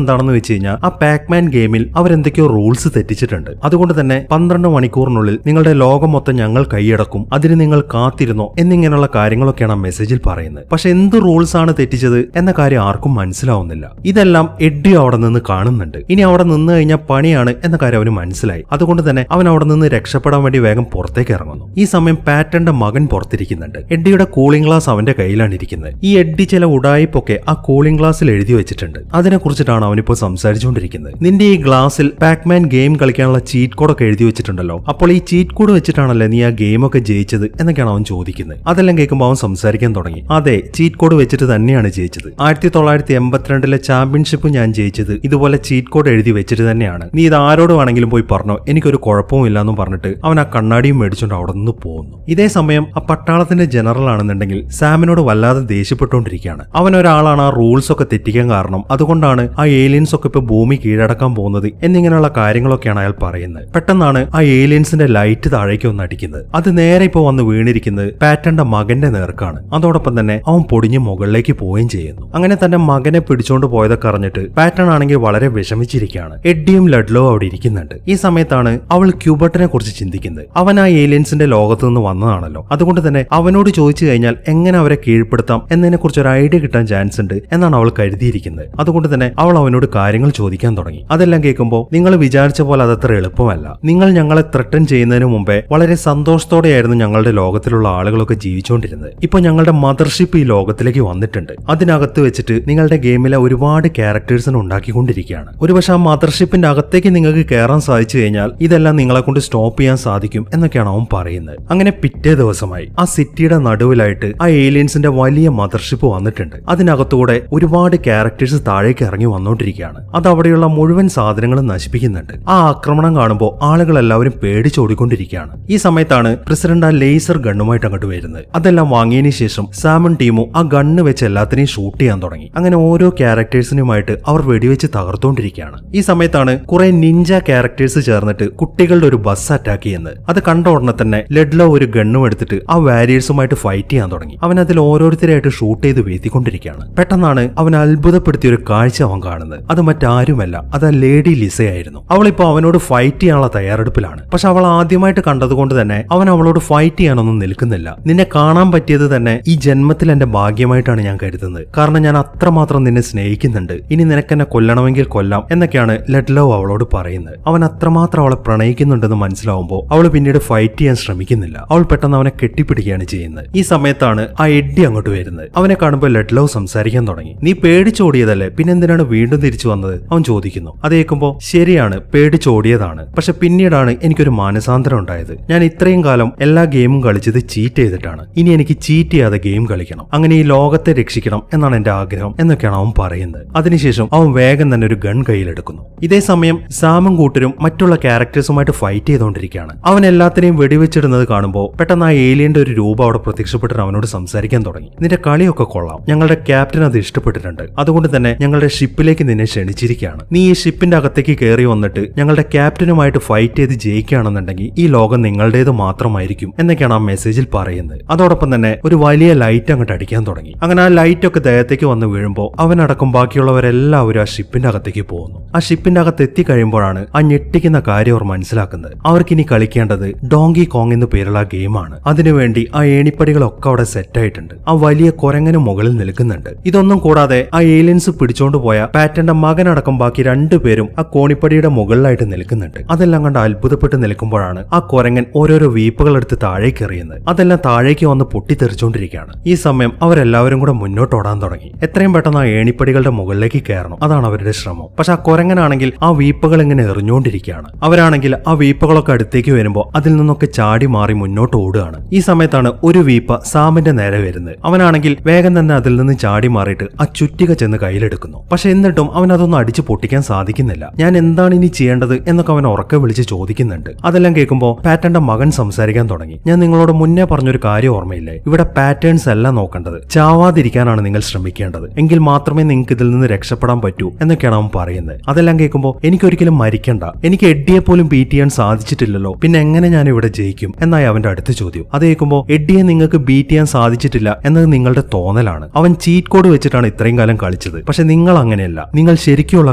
എന്താണെന്ന് വെച്ച് കഴിഞ്ഞാൽ ആ പാക്മാൻ ഗെയിമിൽ അവരെന്തൊക്കെയോ റൂൾസ് തെറ്റിച്ചിട്ടുണ്ട്. അതുകൊണ്ട് തന്നെ 12 മണിക്കൂറിനുള്ളിൽ നിങ്ങളുടെ ലോകം മൊത്തം ഞങ്ങൾ കൈയടക്കും, അതിന് നിങ്ങൾ കാത്തിരുന്നോ എന്നിങ്ങനെയുള്ള കാര്യങ്ങളൊക്കെയാണ് ആ മെസ്സേജിൽ പറയുന്നത്. പക്ഷെ എന്ത് റൂൾസ് ആണ് തെറ്റിച്ചത് എന്ന കാര്യം ആർക്കും മനസ്സിലാവുന്നില്ല. ഇതെല്ലാം എഡ്ഡി അവിടെ നിന്ന് കാണുന്നുണ്ട്. ഇനി അവിടെ നിന്ന് കഴിഞ്ഞാൽ പണിയാണ് എന്ന കാര്യം അവന് മനസ്സിലായി. അതുകൊണ്ട് തന്നെ അവൻ അവിടെ നിന്ന് രക്ഷപ്പെടാൻ വേണ്ടി വേഗം പുറത്തേക്ക് ഇറങ്ങുന്നു. ഈ സമയം പാറ്റന്റെ മകൻ പുറത്തിരിക്കുന്നുണ്ട്. എഡ്ഡിയുടെ കൂളിംഗ് ഗ്ലാസ് അവന്റെ കയ്യിലാണ് ഇരിക്കുന്നത്. ഈ എഡ്ഡി ചില ഉടായിപ്പൊക്കെ ആ കൂളിംഗ് ഗ്ലാസ്സിൽ എഴുതി വെച്ചിട്ടുണ്ട്. അതിനെ കുറിച്ചിട്ടാണ് അവനിപ്പോൾ സംസാരിച്ചുകൊണ്ടിരിക്കുന്നത്. നിന്റെ ഈ ഗ്ലാസ്സിൽ പാക്മാൻ ഗെയിം കളിക്കാനുള്ള ചീറ്റ് കോഡൊക്കെ എഴുതി വെച്ചിട്ടുണ്ടല്ലോ. അപ്പോൾ ഈ ചീറ്റ് കോഡ് വെച്ചിട്ടാണല്ലേ നീ ആ ഗെയിമൊക്കെ ജയിച്ചത് എന്നൊക്കെയാണ് അവൻ ചോദിക്കുന്നത്. അതെല്ലാം കേൾക്കുമ്പോൾ അവൻ സംസാരിക്കാൻ തുടങ്ങി. അതെ, ചീറ്റ് കോഡ് വെച്ചിട്ട് തന്നെയാണ് ജയിച്ചത്. 1982 ചാമ്പ്യൻഷിപ്പ് ഞാൻ ജയിച്ചത് ഇതുപോലെ ചീറ്റ് കോഡ് എഴുതി വെച്ചിട്ട് തന്നെയാണ്. നീ ഇത് ആരോട് വേണമെങ്കിലും പോയി പറഞ്ഞോ, എനിക്കൊരു കുഴപ്പവും ഇല്ലാന്ന് പറഞ്ഞിട്ട് അവൻ ആ കണ്ണാടിയും മേടിച്ചോണ്ട് അവിടെ നിന്ന് പോകുന്നു. ഇതേ സമയം ആ പട്ടാളത്തിന്റെ ജനറൽ ആണെന്നുണ്ടെങ്കിൽ സാമിനോട് വല്ലാതെ ദേഷ്യപ്പെട്ടുകൊണ്ടിരിക്കുകയാണ്. അവൻ ഒരാളാണ് ആ റൂൾസ് ഒക്കെ തെറ്റിക്കാൻ കാരണം, അതുകൊണ്ടാണ് ആ ഏലിയൻസ് ഒക്കെ ഇപ്പൊ ഭൂമി കീഴടക്കാൻ പോകുന്നത് എന്നിങ്ങനെയുള്ള കാര്യങ്ങളൊക്കെയാണ് അയാൾ പറയുന്നത്. പെട്ടെന്നാണ് ആ ഏലിയൻസിന്റെ ലൈറ്റ് താഴേക്ക് വന്ന് അടിക്കുന്നത്. അത് നേരെ ഇപ്പൊ വന്ന് വീണിരിക്കുന്നത് പാറ്റന്റെ മകന്റെ നേർക്കാണ്. അതോടൊപ്പം തന്നെ അവൻ പൊടിഞ്ഞ് മുകളിലേക്ക് പോവുകയും ചെയ്യുന്നു. അങ്ങനെ തന്റെ മകനെ പിടിച്ചോണ്ട് പോയതൊക്കെ അറിഞ്ഞിട്ട് പാറ്റൺ ആണെങ്കിൽ വളരെ വിഷമിച്ചിരിക്കുകയാണ്. എഡ്ഡിയും ലഡ്ലോ അവിടെ ഇരിക്കുന്നുണ്ട്. ഈ സമയത്താണ് അവൾ ക്യൂബർട്ടിനെ കുറിച്ച് ചിന്തിക്കുന്നത്. അവൻ ആ ഏലിയൻസിന്റെ ലോകത്ത് നിന്ന് വന്നതാണല്ലോ. അതുകൊണ്ട് തന്നെ അവനോട് ചോദിച്ചു കഴിഞ്ഞാൽ എങ്ങനെ അവരെ കീഴ്പ്പെടുത്താം എന്നതിനെ കുറിച്ച് ഒരു ഐഡിയ കിട്ടാൻ ചാൻസ് ഉണ്ട് എന്നാണ് അവൾ കരുതിയിരിക്കുന്നത്. അതുകൊണ്ട് തന്നെ അവൾ അവനോട് കാര്യങ്ങൾ ചോദിക്കാൻ തുടങ്ങി. അതെല്ലാം കേൾക്കുമ്പോൾ നിങ്ങൾ വിചാരിച്ച പോലെ അതത്ര എളുപ്പമല്ല. നിങ്ങൾ ഞങ്ങളെ ത്രട്ടൻ ചെയ്യുന്നതിന് മുമ്പേ വളരെ സന്തോഷത്തോടെയായിരുന്നു ഞങ്ങളുടെ ലോകത്തിലുള്ള ആളുകളൊക്കെ ജീവിച്ചുകൊണ്ടിരുന്നത്. ഇപ്പൊ ഞങ്ങളുടെ മദർഷിപ്പ് ഈ ലോകത്തിലേക്ക് വന്നിട്ടുണ്ട്. അതിനകത്ത് വെച്ചിട്ട് നിങ്ങളുടെ ഗെയിമിലെ ഒരുപാട് ക്യാരക്ടേഴ്സിനെ ഉണ്ടാക്കിക്കൊണ്ടിരിക്കുകയാണ്. ഒരുപക്ഷെ ആ മദർഷിപ്പിന്റെ അകത്തേക്ക് നിങ്ങൾക്ക് കയറാൻ സാധിച്ചു കഴിഞ്ഞാൽ ഇതെല്ലാം നിങ്ങളെ കൊണ്ട് സ്റ്റോപ്പ് ചെയ്യാൻ സാധിക്കും എന്നൊക്കെയാണ് അവൻ പറയുന്നത്. അങ്ങനെ പിറ്റേ ദിവസമായി ആ സിറ്റിയുടെ നടുവിലായിട്ട് ആ ഏലിയൻസിന്റെ വലിയ മദർഷിപ്പ് വന്നിട്ടുണ്ട്. അതിനകത്തൂടെ ഒരുപാട് ക്യാരക്ടേഴ്സ് താഴേക്ക് ഇറങ്ങി വന്നോണ്ടിരിക്കുകയാണ്. അത് അവിടെയുള്ള മുഴുവൻ സാധനങ്ങളും നശിപ്പിക്കുന്നുണ്ട്. ആ ആക്രമണം കാണുമ്പോൾ ആളുകൾ എല്ലാവരും പേടിച്ചോടിക്കൊണ്ടിരിക്കുകയാണ്. ഈ സമയത്താണ് പ്രസിഡന്റ് ആ ലേസർ ഗണ്ണുമായിട്ട് അങ്ങോട്ട് വരുന്നത്. അതെല്ലാം വാങ്ങിയതിനു ശേഷം സാമും ടീമും ആ ഗണ്ണ് വെച്ച് എല്ലാത്തിനെയും ഷൂട്ട് ചെയ്യാൻ തുടങ്ങി. അങ്ങനെ ഓരോ ക്യാരക്ടേഴ്സിനുമായിട്ട് അവർ വെടിവെച്ച് തകർത്തുകൊണ്ടിരിക്കുകയാണ്. ഈ സമയത്താണ് കുറെ നിഞ്ച ക്യാരക്ടേഴ്സ് ചേർന്നിട്ട് കുട്ടികളുടെ ഒരു ബസ് അറ്റാക്ക് ചെയ്യുന്നത്. അത് കണ്ട ഉടനെ തന്നെ ലെഡ്ലോ ഒരു ഗണ്ണും എടുത്തിട്ട് ആ വാരിയേഴ്സുമായിട്ട് ഫൈറ്റ് ചെയ്യാൻ തുടങ്ങി. അവൻ അതിൽ ഓരോരുത്തരായിട്ട് ഷൂട്ട് ചെയ്ത് വീഴ്ത്തിക്കൊണ്ടിരിക്കുകയാണ്. പെട്ടെന്നാണ് അവൻ അത്ഭുതപ്പെടുത്തിയ ഒരു കാഴ്ച അവൻ കാണുന്നത്. അത് മറ്റാരുമല്ല, അത് ആ ലേഡി ലിസയായിരുന്നു. അവളിപ്പോ അവനോട് ഫൈറ്റ് ചെയ്യാനുള്ള തയ്യാറെടുപ്പിലാണ്. പക്ഷെ അവൾ ആദ്യമായിട്ട് കണ്ടതുകൊണ്ട് തന്നെ അവൻ അവളോട് ഫൈറ്റ് ചെയ്യാനൊന്നും നിൽക്കുന്നില്ല. നിന്നെ കാണാൻ പറ്റിയത് തന്നെ ഈ ജന്മത്തിൽ എന്റെ ഭാഗ്യമായിട്ടാണ് ഞാൻ കരുതുന്നത്. കാരണം ഞാൻ അത്രമാത്രം നിന്നെ സ്നേഹിക്കുന്നുണ്ട്. ഇനി നിനക്കെന്നെ കൊല്ലണമെങ്കിൽ കൊല്ലാം എന്നൊക്കെയാണ് ലെഡ്ലോ അവളോട് പറയുന്നത്. അവൻ അത്രമാത്രം അവളെ പ്രണയിക്കുന്നുണ്ടെന്ന് മനസ്സിലാവുമ്പോൾ അവൾ പിന്നീട് ഫൈറ്റ് ചെയ്യാൻ ശ്രമിക്കുന്നില്ല. അവൾ പെട്ടെന്ന് അവനെ കെട്ടിപ്പിടിക്കുകയാണ് ചെയ്യുന്നത്. ഈ സമയത്താണ് ആ എഡ്ഡി അങ്ങോട്ട് വരുന്നത്. അവനെ കാണുമ്പോൾ ലെഡ്ലോ സംസാരിക്കാൻ തുടങ്ങി. നീ പേടിച്ചോടിയതല്ലേ, പിന്നെ എന്തിനാണ് വീണ്ടും തിരിച്ചു വന്നത്? അവൻ ചോദിക്കുന്നു. അത് കേൾക്കുമ്പോൾ ശരിയാണ്, പേടിച്ചോടിയതാണ്. പക്ഷെ പിന്നീടാണ് എനിക്കൊരു മാനസാന്തരം ഉണ്ടായത്. ഞാൻ ഇത്രയും കാലം എല്ലാ ഗെയിമും കളിച്ചത് ചീറ്റ് ചെയ്തിട്ടാണ്. ഇനി എനിക്ക് ചീറ്റ് ചെയ്യാതെ ഗെയിം കളിക്കണം. അങ്ങനെ ഈ ലോകത്തെ രക്ഷിക്കണം എന്നാണ് എന്റെ ആഗ്രഹം എന്നൊക്കെയാണ് അവൻ പറയുന്നത്. അതിനുശേഷം അവൻ വേഗം തന്നെ ഒരു ഗൺ കയ്യിലെടുക്കുന്നു. ഇതേ സമയം സാമും കൂട്ടരും മറ്റുള്ള ക്യാരക്ടേഴ്സുമായിട്ട് ഫൈറ്റ് ചെയ്തുകൊണ്ടിരിക്കുകയാണ്. അവൻ എല്ലാത്തിനെയും വെടിവെച്ചിടുന്നത് കാണുമ്പോൾ പെട്ടെന്ന് ആ ഏലിയന്റെ ഒരു രൂപം അവിടെ പ്രത്യക്ഷപ്പെട്ടിട്ട് അവനോട് സംസാരിക്കാൻ തുടങ്ങി. നിന്റെ കളിയൊക്കെ കൊള്ളാം, ഞങ്ങളുടെ ക്യാപ്റ്റൻ അത് ഇഷ്ടപ്പെട്ടിട്ടുണ്ട്, അതുകൊണ്ട് തന്നെ ഞങ്ങളുടെ ഷിപ്പിലേക്ക് നിന്നെ ക്ഷണിച്ചിരിക്കുകയാണ്. നീ ഈ ഷിപ്പിന്റെ അകത്തേക്ക് കയറി വന്നിട്ട് ഞങ്ങളുടെ ക്യാപ്റ്റനുമായിട്ട് ഫൈറ്റ് ചെയ്ത് ജയിക്കുകയാണെന്നുണ്ടെങ്കിൽ ഈ ലോകം നിങ്ങളുടേത് മാത്രമായിരിക്കും എന്നൊക്കെയാണ് ആ മെസ്സേജിൽ പറയുന്നത്. അതോടൊപ്പം തന്നെ ഒരു വലിയ ലൈറ്റ് അങ്ങോട്ട് അടിക്കാൻ തുടങ്ങി. അങ്ങനെ ആ ലൈറ്റ് ഒക്കെ ദേഹത്തേക്ക് വന്ന് വീഴുമ്പോൾ അവനടക്കം ബാക്കിയുള്ളവരെല്ലാവരും ആ ഷിപ്പിന്റെ അകത്തേക്ക് പോകുന്നു. ആ ഷിപ്പിന്റെ അകത്ത് എത്തിക്കഴിയുമ്പോഴാണ് ആ ഞെട്ടിക്കുന്ന കാര്യം അവർ മനസ്സിലാക്കുന്നത്. അവർക്കിനി കളിക്കേണ്ടത് ഡോങ്കി കോങ് എന്ന് പേരുള്ള ഗെയിമാണ്. അതിനുവേണ്ടി ആ ഏണിപ്പടികളൊക്കെ അവിടെ സെറ്റ് ആയിട്ടുണ്ട്. ആ വലിയ കുരങ്ങന് മുകളിൽ നിൽക്കുന്നുണ്ട്. ഇതൊന്നും കൂടാതെ ആ ഏലിയൻസ് പിടിച്ചോണ്ട് പോയ പാറ്റന്റെ മകനടക്കം ബാക്കി രണ്ടുപേരും ആ കോണിപ്പടിയുടെ മുകളിലായിട്ട് നിൽക്കുന്നുണ്ട്. അതെല്ലാം കണ്ട് അത്ഭുതപ്പെട്ട് നിൽക്കുമ്പോഴാണ് ആ കുരങ്ങൻ ഓരോരോ വീപ്പുകൾ എടുത്ത് താഴേക്ക് എറിയുന്നത്. അതെല്ലാം താഴേക്ക് വന്ന് പൊട്ടിത്തെറിച്ചുകൊണ്ടിരിക്കുകയാണ്. ഈ സമയം അവരെല്ലാവരും കൂടെ മുന്നോട്ട് ഓടാൻ തുടങ്ങി. എത്രയും പെട്ടെന്ന് ആ ഏണിപ്പടികളുടെ മുകളിലേക്ക് കയറണം, അതാണ് അവരുടെ ശ്രമം. പക്ഷെ ആ കുരങ്ങനാണെങ്കിൽ ആ വീപ്പകൾ ഇങ്ങനെ എറിഞ്ഞുകൊണ്ടിരിക്കുകയാണ്. അവരാണെങ്കിൽ ആ വീപ്പകളൊക്കെ അടുത്തേക്ക് വരുമ്പോൾ അതിൽ നിന്നൊക്കെ ചാടി മാറി മുന്നോട്ട് ഓടുകയാണ്. ഈ സമയത്താണ് ഒരു വീപ്പ സാമിന്റെ നേരെ വരുന്നത്. അവനാണെങ്കിൽ വേഗം തന്നെ അതിൽ നിന്ന് ചാടി മാറിയിട്ട് ആ ചുറ്റിക ചെന്ന് കയ്യിലെടുക്കുന്നു. പക്ഷെ എന്നിട്ടും അവൻ അതൊന്നും അടിച്ചു പൊട്ടിക്കാൻ സാധിക്കുന്നില്ല. ഞാൻ എന്താണ് ഇനി ചെയ്യേണ്ടത് എന്നൊക്കെ അവൻ ഉറക്കെ വിളിച്ച് ചോദിക്കുന്നുണ്ട്. അതെല്ലാം കേൾക്കുമ്പോൾ പാറ്റന്റെ മകൻ സംസാരിക്കാൻ തുടങ്ങി. ഞാൻ നിങ്ങളോട് മുന്നേ പറഞ്ഞൊരു കാര്യം ഓർമ്മയില്ലേ, ഇവിടെ പാറ്റേൺസ് അല്ല നോക്കേണ്ടത്, ചാവാതിരിക്കാനാണ് നിങ്ങൾ ശ്രമിക്കേണ്ടത്, എങ്കിൽ മാത്രമേ നിങ്ങൾക്ക് ഇതിൽ നിന്ന് രക്ഷപ്പെടാൻ പറ്റൂ എന്നൊക്കെയാണ് അവൻ പറയുന്നത്. അതെല്ലാം കേൾക്കുമ്പോൾ എനിക്കൊരിക്കലും മരിക്കണ്ട, എനിക്ക് എഡ്ഡിയെ പോലും ബീറ്റ് ചെയ്യാൻ സാധിച്ചിട്ടില്ലല്ലോ, പിന്നെ എങ്ങനെ ഞാൻ ഇവിടെ ജയിക്കും എന്നായി അവന്റെ അടുത്ത ചോദ്യം. അത് കേൾക്കുമ്പോൾ എഡ്ഡിയെ നിങ്ങൾക്ക് ബീറ്റ് ചെയ്യാൻ സാധിച്ചിട്ടില്ല എന്നത് നിങ്ങളുടെ തോന്നലാണ്, അവൻ ചീറ്റ് കോഡ് വെച്ചിട്ടാണ് ഇത്രയും കാലം കളിച്ചത്, പക്ഷെ നിങ്ങൾ അങ്ങനെയല്ല, നിങ്ങൾ ശരിക്കുള്ള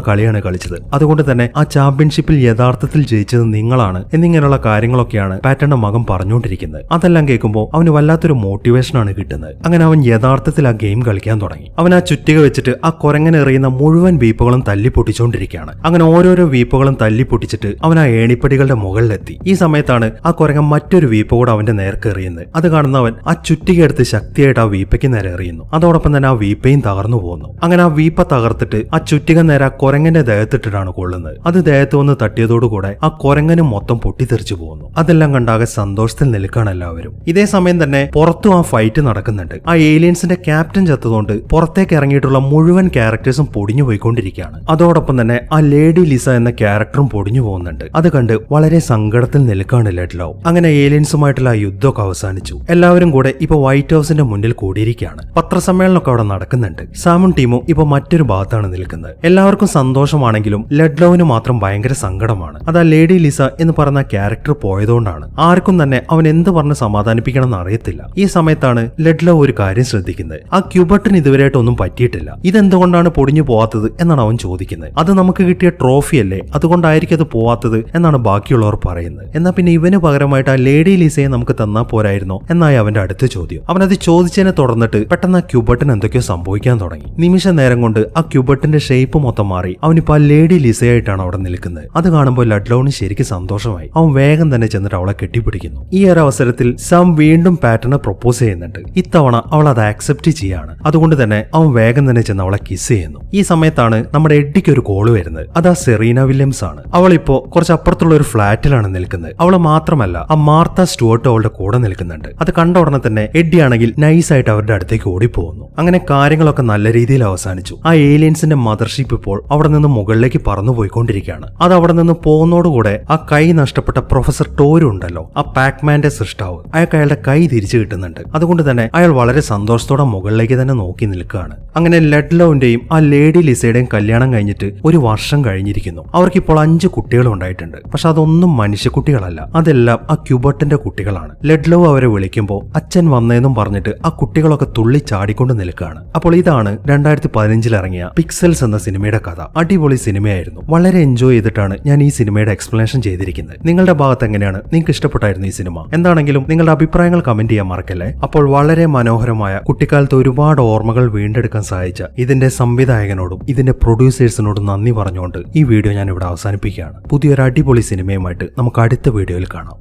കളിയാണ് കളിച്ചത്, അതുകൊണ്ട് തന്നെ ആ ചാമ്പ്യൻഷിപ്പിൽ യഥാർത്ഥത്തിൽ ജയിച്ചത് നിങ്ങളാണ് എന്നിങ്ങനെയുള്ള കാര്യങ്ങളൊക്കെയാണ് പാറ്റന്റെ മകൻ പറഞ്ഞുകൊണ്ടിരിക്കുന്നത്. അതെല്ലാം കേൾക്കുമ്പോൾ അവന് വല്ലാത്തൊരു മോട്ടിവേഷനാണ് കിട്ടുന്നത്. അങ്ങനെ അവൻ യഥാർത്ഥത്തിൽ ആ ഗെയിം കളിക്കാൻ തുടങ്ങി. അവൻ ആ ചുറ്റിക വെച്ചിട്ട് ആ കുരങ്ങനെ എറിയുന്ന മുഴുവൻ വീപ്പുകളും തല്ലി പൊട്ടിച്ചുകൊണ്ടിരിക്കുകയാണ്. അങ്ങനെ ഓരോരോ വീപ്പുകളും തല്ലി പൊട്ടിച്ചിട്ട് അവൻ ആ ഏണിപ്പടികളുടെ മുകളിലെത്തി. ഈ സമയത്താണ് ആ കുരങ്ങൻ മറ്റൊരു വീപ്പ കൂടെ അവന്റെ നേർക്ക് എറിയുന്നത്. അത് കാണുന്നവൻ ആ ചുറ്റിക എടുത്ത് ശക്തിയായിട്ട് ആ വീപ്പയ്ക്ക് നേരെ എറിയുന്നു. അതോടൊപ്പം തന്നെ ആ വീപ്പയും തകർന്നു പോകുന്നു. അങ്ങനെ ആ വീപ്പ തകർത്തിട്ട് ആ ചുറ്റിക നേരെ ആ കുരങ്ങന്റെ ദേഹത്തിട്ടിട്ടാണ് കൊള്ളുന്നത്. അത് ദേഹത്ത് വന്ന് തട്ടിയതോടുകൂടെ ആ കുരങ്ങനും മൊത്തം പൊട്ടിത്തെറിച്ചു പോകുന്നു. അതെല്ലാം കണ്ടാകെ സന്തോഷത്തിൽ നിൽക്കുകയാണ് എല്ലാവരും. ഇതേ സമയം തന്നെ പുറത്തും ആ ഫൈറ്റ് നടക്കുന്നുണ്ട്. ആ ഏലിയൻസിന്റെ ക്യാപ്റ്റൻ ചത്തതുകൊണ്ട് പുറത്തേക്ക് ഇറങ്ങിയിട്ടുള്ള മുഴുവൻ ക്യാരക്ടേഴ്സും പൊടിഞ്ഞു പോയിക്കൊണ്ടിരിക്കുകയാണ്. അതോടൊപ്പം തന്നെ ആ ലേഡി ലിസ എന്ന ക്യാരക്ടറും പൊടിഞ്ഞു പോകുന്നുണ്ട്. അത് കണ്ട് വളരെ സങ്കടത്തിൽ നിൽക്കുകയാണ് ലെഡ്ലോ. അങ്ങനെ ഏലിയൻസുമായിട്ടുള്ള ആ യുദ്ധമൊക്കെ അവസാനിച്ചു. എല്ലാവരും കൂടെ ഇപ്പൊ വൈറ്റ് ഹൗസിന്റെ മുന്നിൽ കൂടിയിരിക്കുകയാണ്. പത്രസമ്മേളനമൊക്കെ അവിടെ നടക്കുന്നുണ്ട്. സാമും ടീമും ഇപ്പൊ മറ്റൊരു ഭാഗത്താണ് നിൽക്കുന്നത്. എല്ലാവർക്കും സന്തോഷമാണെങ്കിലും ലെഡ്ലോവിന് മാത്രം ഭയങ്കര സങ്കടമാണ്. അത് ആ ലേഡി ലിസ എന്ന് പറയുന്ന ക്യാരക്ടർ പോയതുകൊണ്ടാണ്. ആർക്കും തന്നെ അവൻ എന്ത് പറഞ്ഞ് സമാധാനിപ്പിക്കണം എന്ന് അറിയത്തില്ല. ഈ സമയത്താണ് ലെഡ്ലോ ഒരു കാര്യം ശ്രദ്ധിക്കുന്നത്. ആ ക്യൂബട്ടിന് ഇതുവരെയായിട്ടൊന്നും പറ്റിയിട്ടില്ല, ഇതെന്തുകൊണ്ടാണ് പൊടിഞ്ഞു പോവാത്തത് എന്നാണ് അവൻ ചോദിക്കുന്നത്. അത് നമുക്ക് കിട്ടിയ ട്രോഫി അല്ലേ, അതുകൊണ്ടായിരിക്കും അത് പോവാത്തത് എന്നാണ് ബാക്കിയുള്ളവർ പറയുന്നത്. എന്നാൽ പിന്നെ ഇവന് പകരമായിട്ട് ആ ലേഡി ലിസയെ നമുക്ക് തന്നാ പോരായിരുന്നോ എന്നായി അവന്റെ അടുത്ത ചോദ്യം. അവനത് ചോദിച്ചതിനെ തുടർന്നിട്ട് പെട്ടെന്ന് ആ ക്യൂബട്ടിന് എന്തൊക്കെയോ സംഭവിക്കാൻ തുടങ്ങി. നിമിഷ നേരം കൊണ്ട് ആ ക്യൂബട്ടിന്റെ ഷേപ്പ് മൊത്തം മാറി അവനിപ്പോ ആ ലേഡി ലിസയായിട്ടാണ് അവിടെ നിൽക്കുന്നത്. അത് കാണുമ്പോൾ ലഡ്ലോവിന് ശരിക്കും സന്തോഷമായി. അവൻ വേഗം തന്നെ ചെന്നിട്ട് അവളെ കെട്ടിപ്പിടിക്കുന്നു. ഈ ഒരു അവസരത്തിൽ സാം വീണ്ടും പാറ്റേണ് പ്രൊപ്പോസ് ചെയ്യുന്നുണ്ട്. ഇത്തവണ അവൾ അത് ആക്സെപ്റ്റ് ചെയ്യാണ്. അതുകൊണ്ട് തന്നെ അവൻ വേഗം തന്നെ ചെന്ന് അവളെ കിസ് ചെയ്യുന്നു. ഈ സമയത്താണ് നമ്മുടെ എഡ്ഡിക്ക് ഒരു കോള് വരുന്നത്. അത് ആ സെറീന വില്യംസ് ആണ്. അവളിപ്പോ കുറച്ച് അപ്പുറത്തുള്ള ഒരു ഫ്ലാറ്റിലാണ് നിൽക്കുന്നത്. അവള് മാത്രമല്ല ആ മാർത്ത സ്റ്റുവർട്ടും അവളുടെ കൂടെ നിൽക്കുന്നുണ്ട്. അത് കണ്ട ഉടനെ തന്നെ എഡ്ഡി ആണെങ്കിൽ നൈസായിട്ട് അവരുടെ അടുത്തേക്ക് ഓടിപ്പോകുന്നു. അങ്ങനെ കാര്യങ്ങളൊക്കെ നല്ല രീതിയിൽ അവസാനിച്ചു. ആ ഏലിയൻസിന്റെ മദർഷിപ്പ് ഇപ്പോൾ അവിടെ നിന്ന് മുകളിലേക്ക് പറന്നു പോയിക്കൊണ്ടിരിക്കുകയാണ്. അത് അവിടെ നിന്ന് പോകുന്നതോടുകൂടെ ആ കൈ നഷ്ടപ്പെട്ട പ്രൊഫസർ ടോരു ഉണ്ടല്ലോ, ആ പാക്മാന്റെ സൃഷ്ടാവ്, അയാൾക്ക് അയാളുടെ കൈ തിരിച്ചു കിട്ടുന്നുണ്ട്. അതുകൊണ്ട് തന്നെ അയാൾ വളരെ സന്തോഷത്തോടെ മുകളിലേക്ക് തന്നെ നോക്കി നിൽക്കുകയാണ്. അങ്ങനെ ലെഡ്ലോവിന്റെയും ആ ലേഡി ലിസയുടെയും കല്യാണം കഴിഞ്ഞിട്ട് ഒരു വർഷം കഴിഞ്ഞിരിക്കുന്നു. അവർക്കിപ്പോൾ 5 കുട്ടികൾ ഉണ്ടായിട്ടുണ്ട്. പക്ഷെ അതൊന്നും മനുഷ്യക്കുട്ടികളല്ല, അതെല്ലാം ആ ക്യൂബട്ടിന്റെ കുട്ടികളാണ്. ലെഡ്ലോ അവരെ വിളിക്കുമ്പോൾ അച്ഛൻ വന്നതെന്നും പറഞ്ഞിട്ട് ആ കുട്ടികളൊക്കെ തുള്ളി ചാടിക്കൊണ്ട് നിൽക്കുകയാണ്. അപ്പോൾ ഇതാണ് 2015 ഇറങ്ങിയ പിക്സൽസ് എന്ന സിനിമയുടെ കഥ. അടിപൊളി സിനിമയായിരുന്നു. വളരെ എൻജോയ് ചെയ്തിട്ടാണ് ഞാൻ ഈ സിനിമയുടെ എക്സ്പ്ലനേഷൻ ചെയ്തിരിക്കുന്നത്. നിങ്ങളുടെ ഭാഗത്ത് എങ്ങനെയാണ്? നിങ്ങൾക്ക് ഇഷ്ടപ്പെട്ടായിരുന്നു ഈ സിനിമ? എന്താണെങ്കിലും നിങ്ങളുടെ അഭിപ്രായങ്ങൾ കമന്റ് ചെയ്യാൻ മറക്കല്ലേ. അപ്പോൾ വളരെ മനോഹരമായ കുട്ടിക്കാലത്ത് ഒരുപാട് ഓർമ്മകൾ വീണ്ടെടുക്കാൻ സഹായിച്ച ഇതിന്റെ സംവിധായകനോടും ഇതിന്റെ പ്രൊഡ്യൂസേഴ്സിനോടും നന്ദി പറഞ്ഞുകൊണ്ട് ഈ വീഡിയോ ഞാൻ ഇവിടെ അവസാനിപ്പിക്കുകയാണ്. പുതിയൊരു അടിപൊളി സിനിമയുമായിട്ട് നമുക്ക് അടുത്ത വീഡിയോയിൽ കാണാം.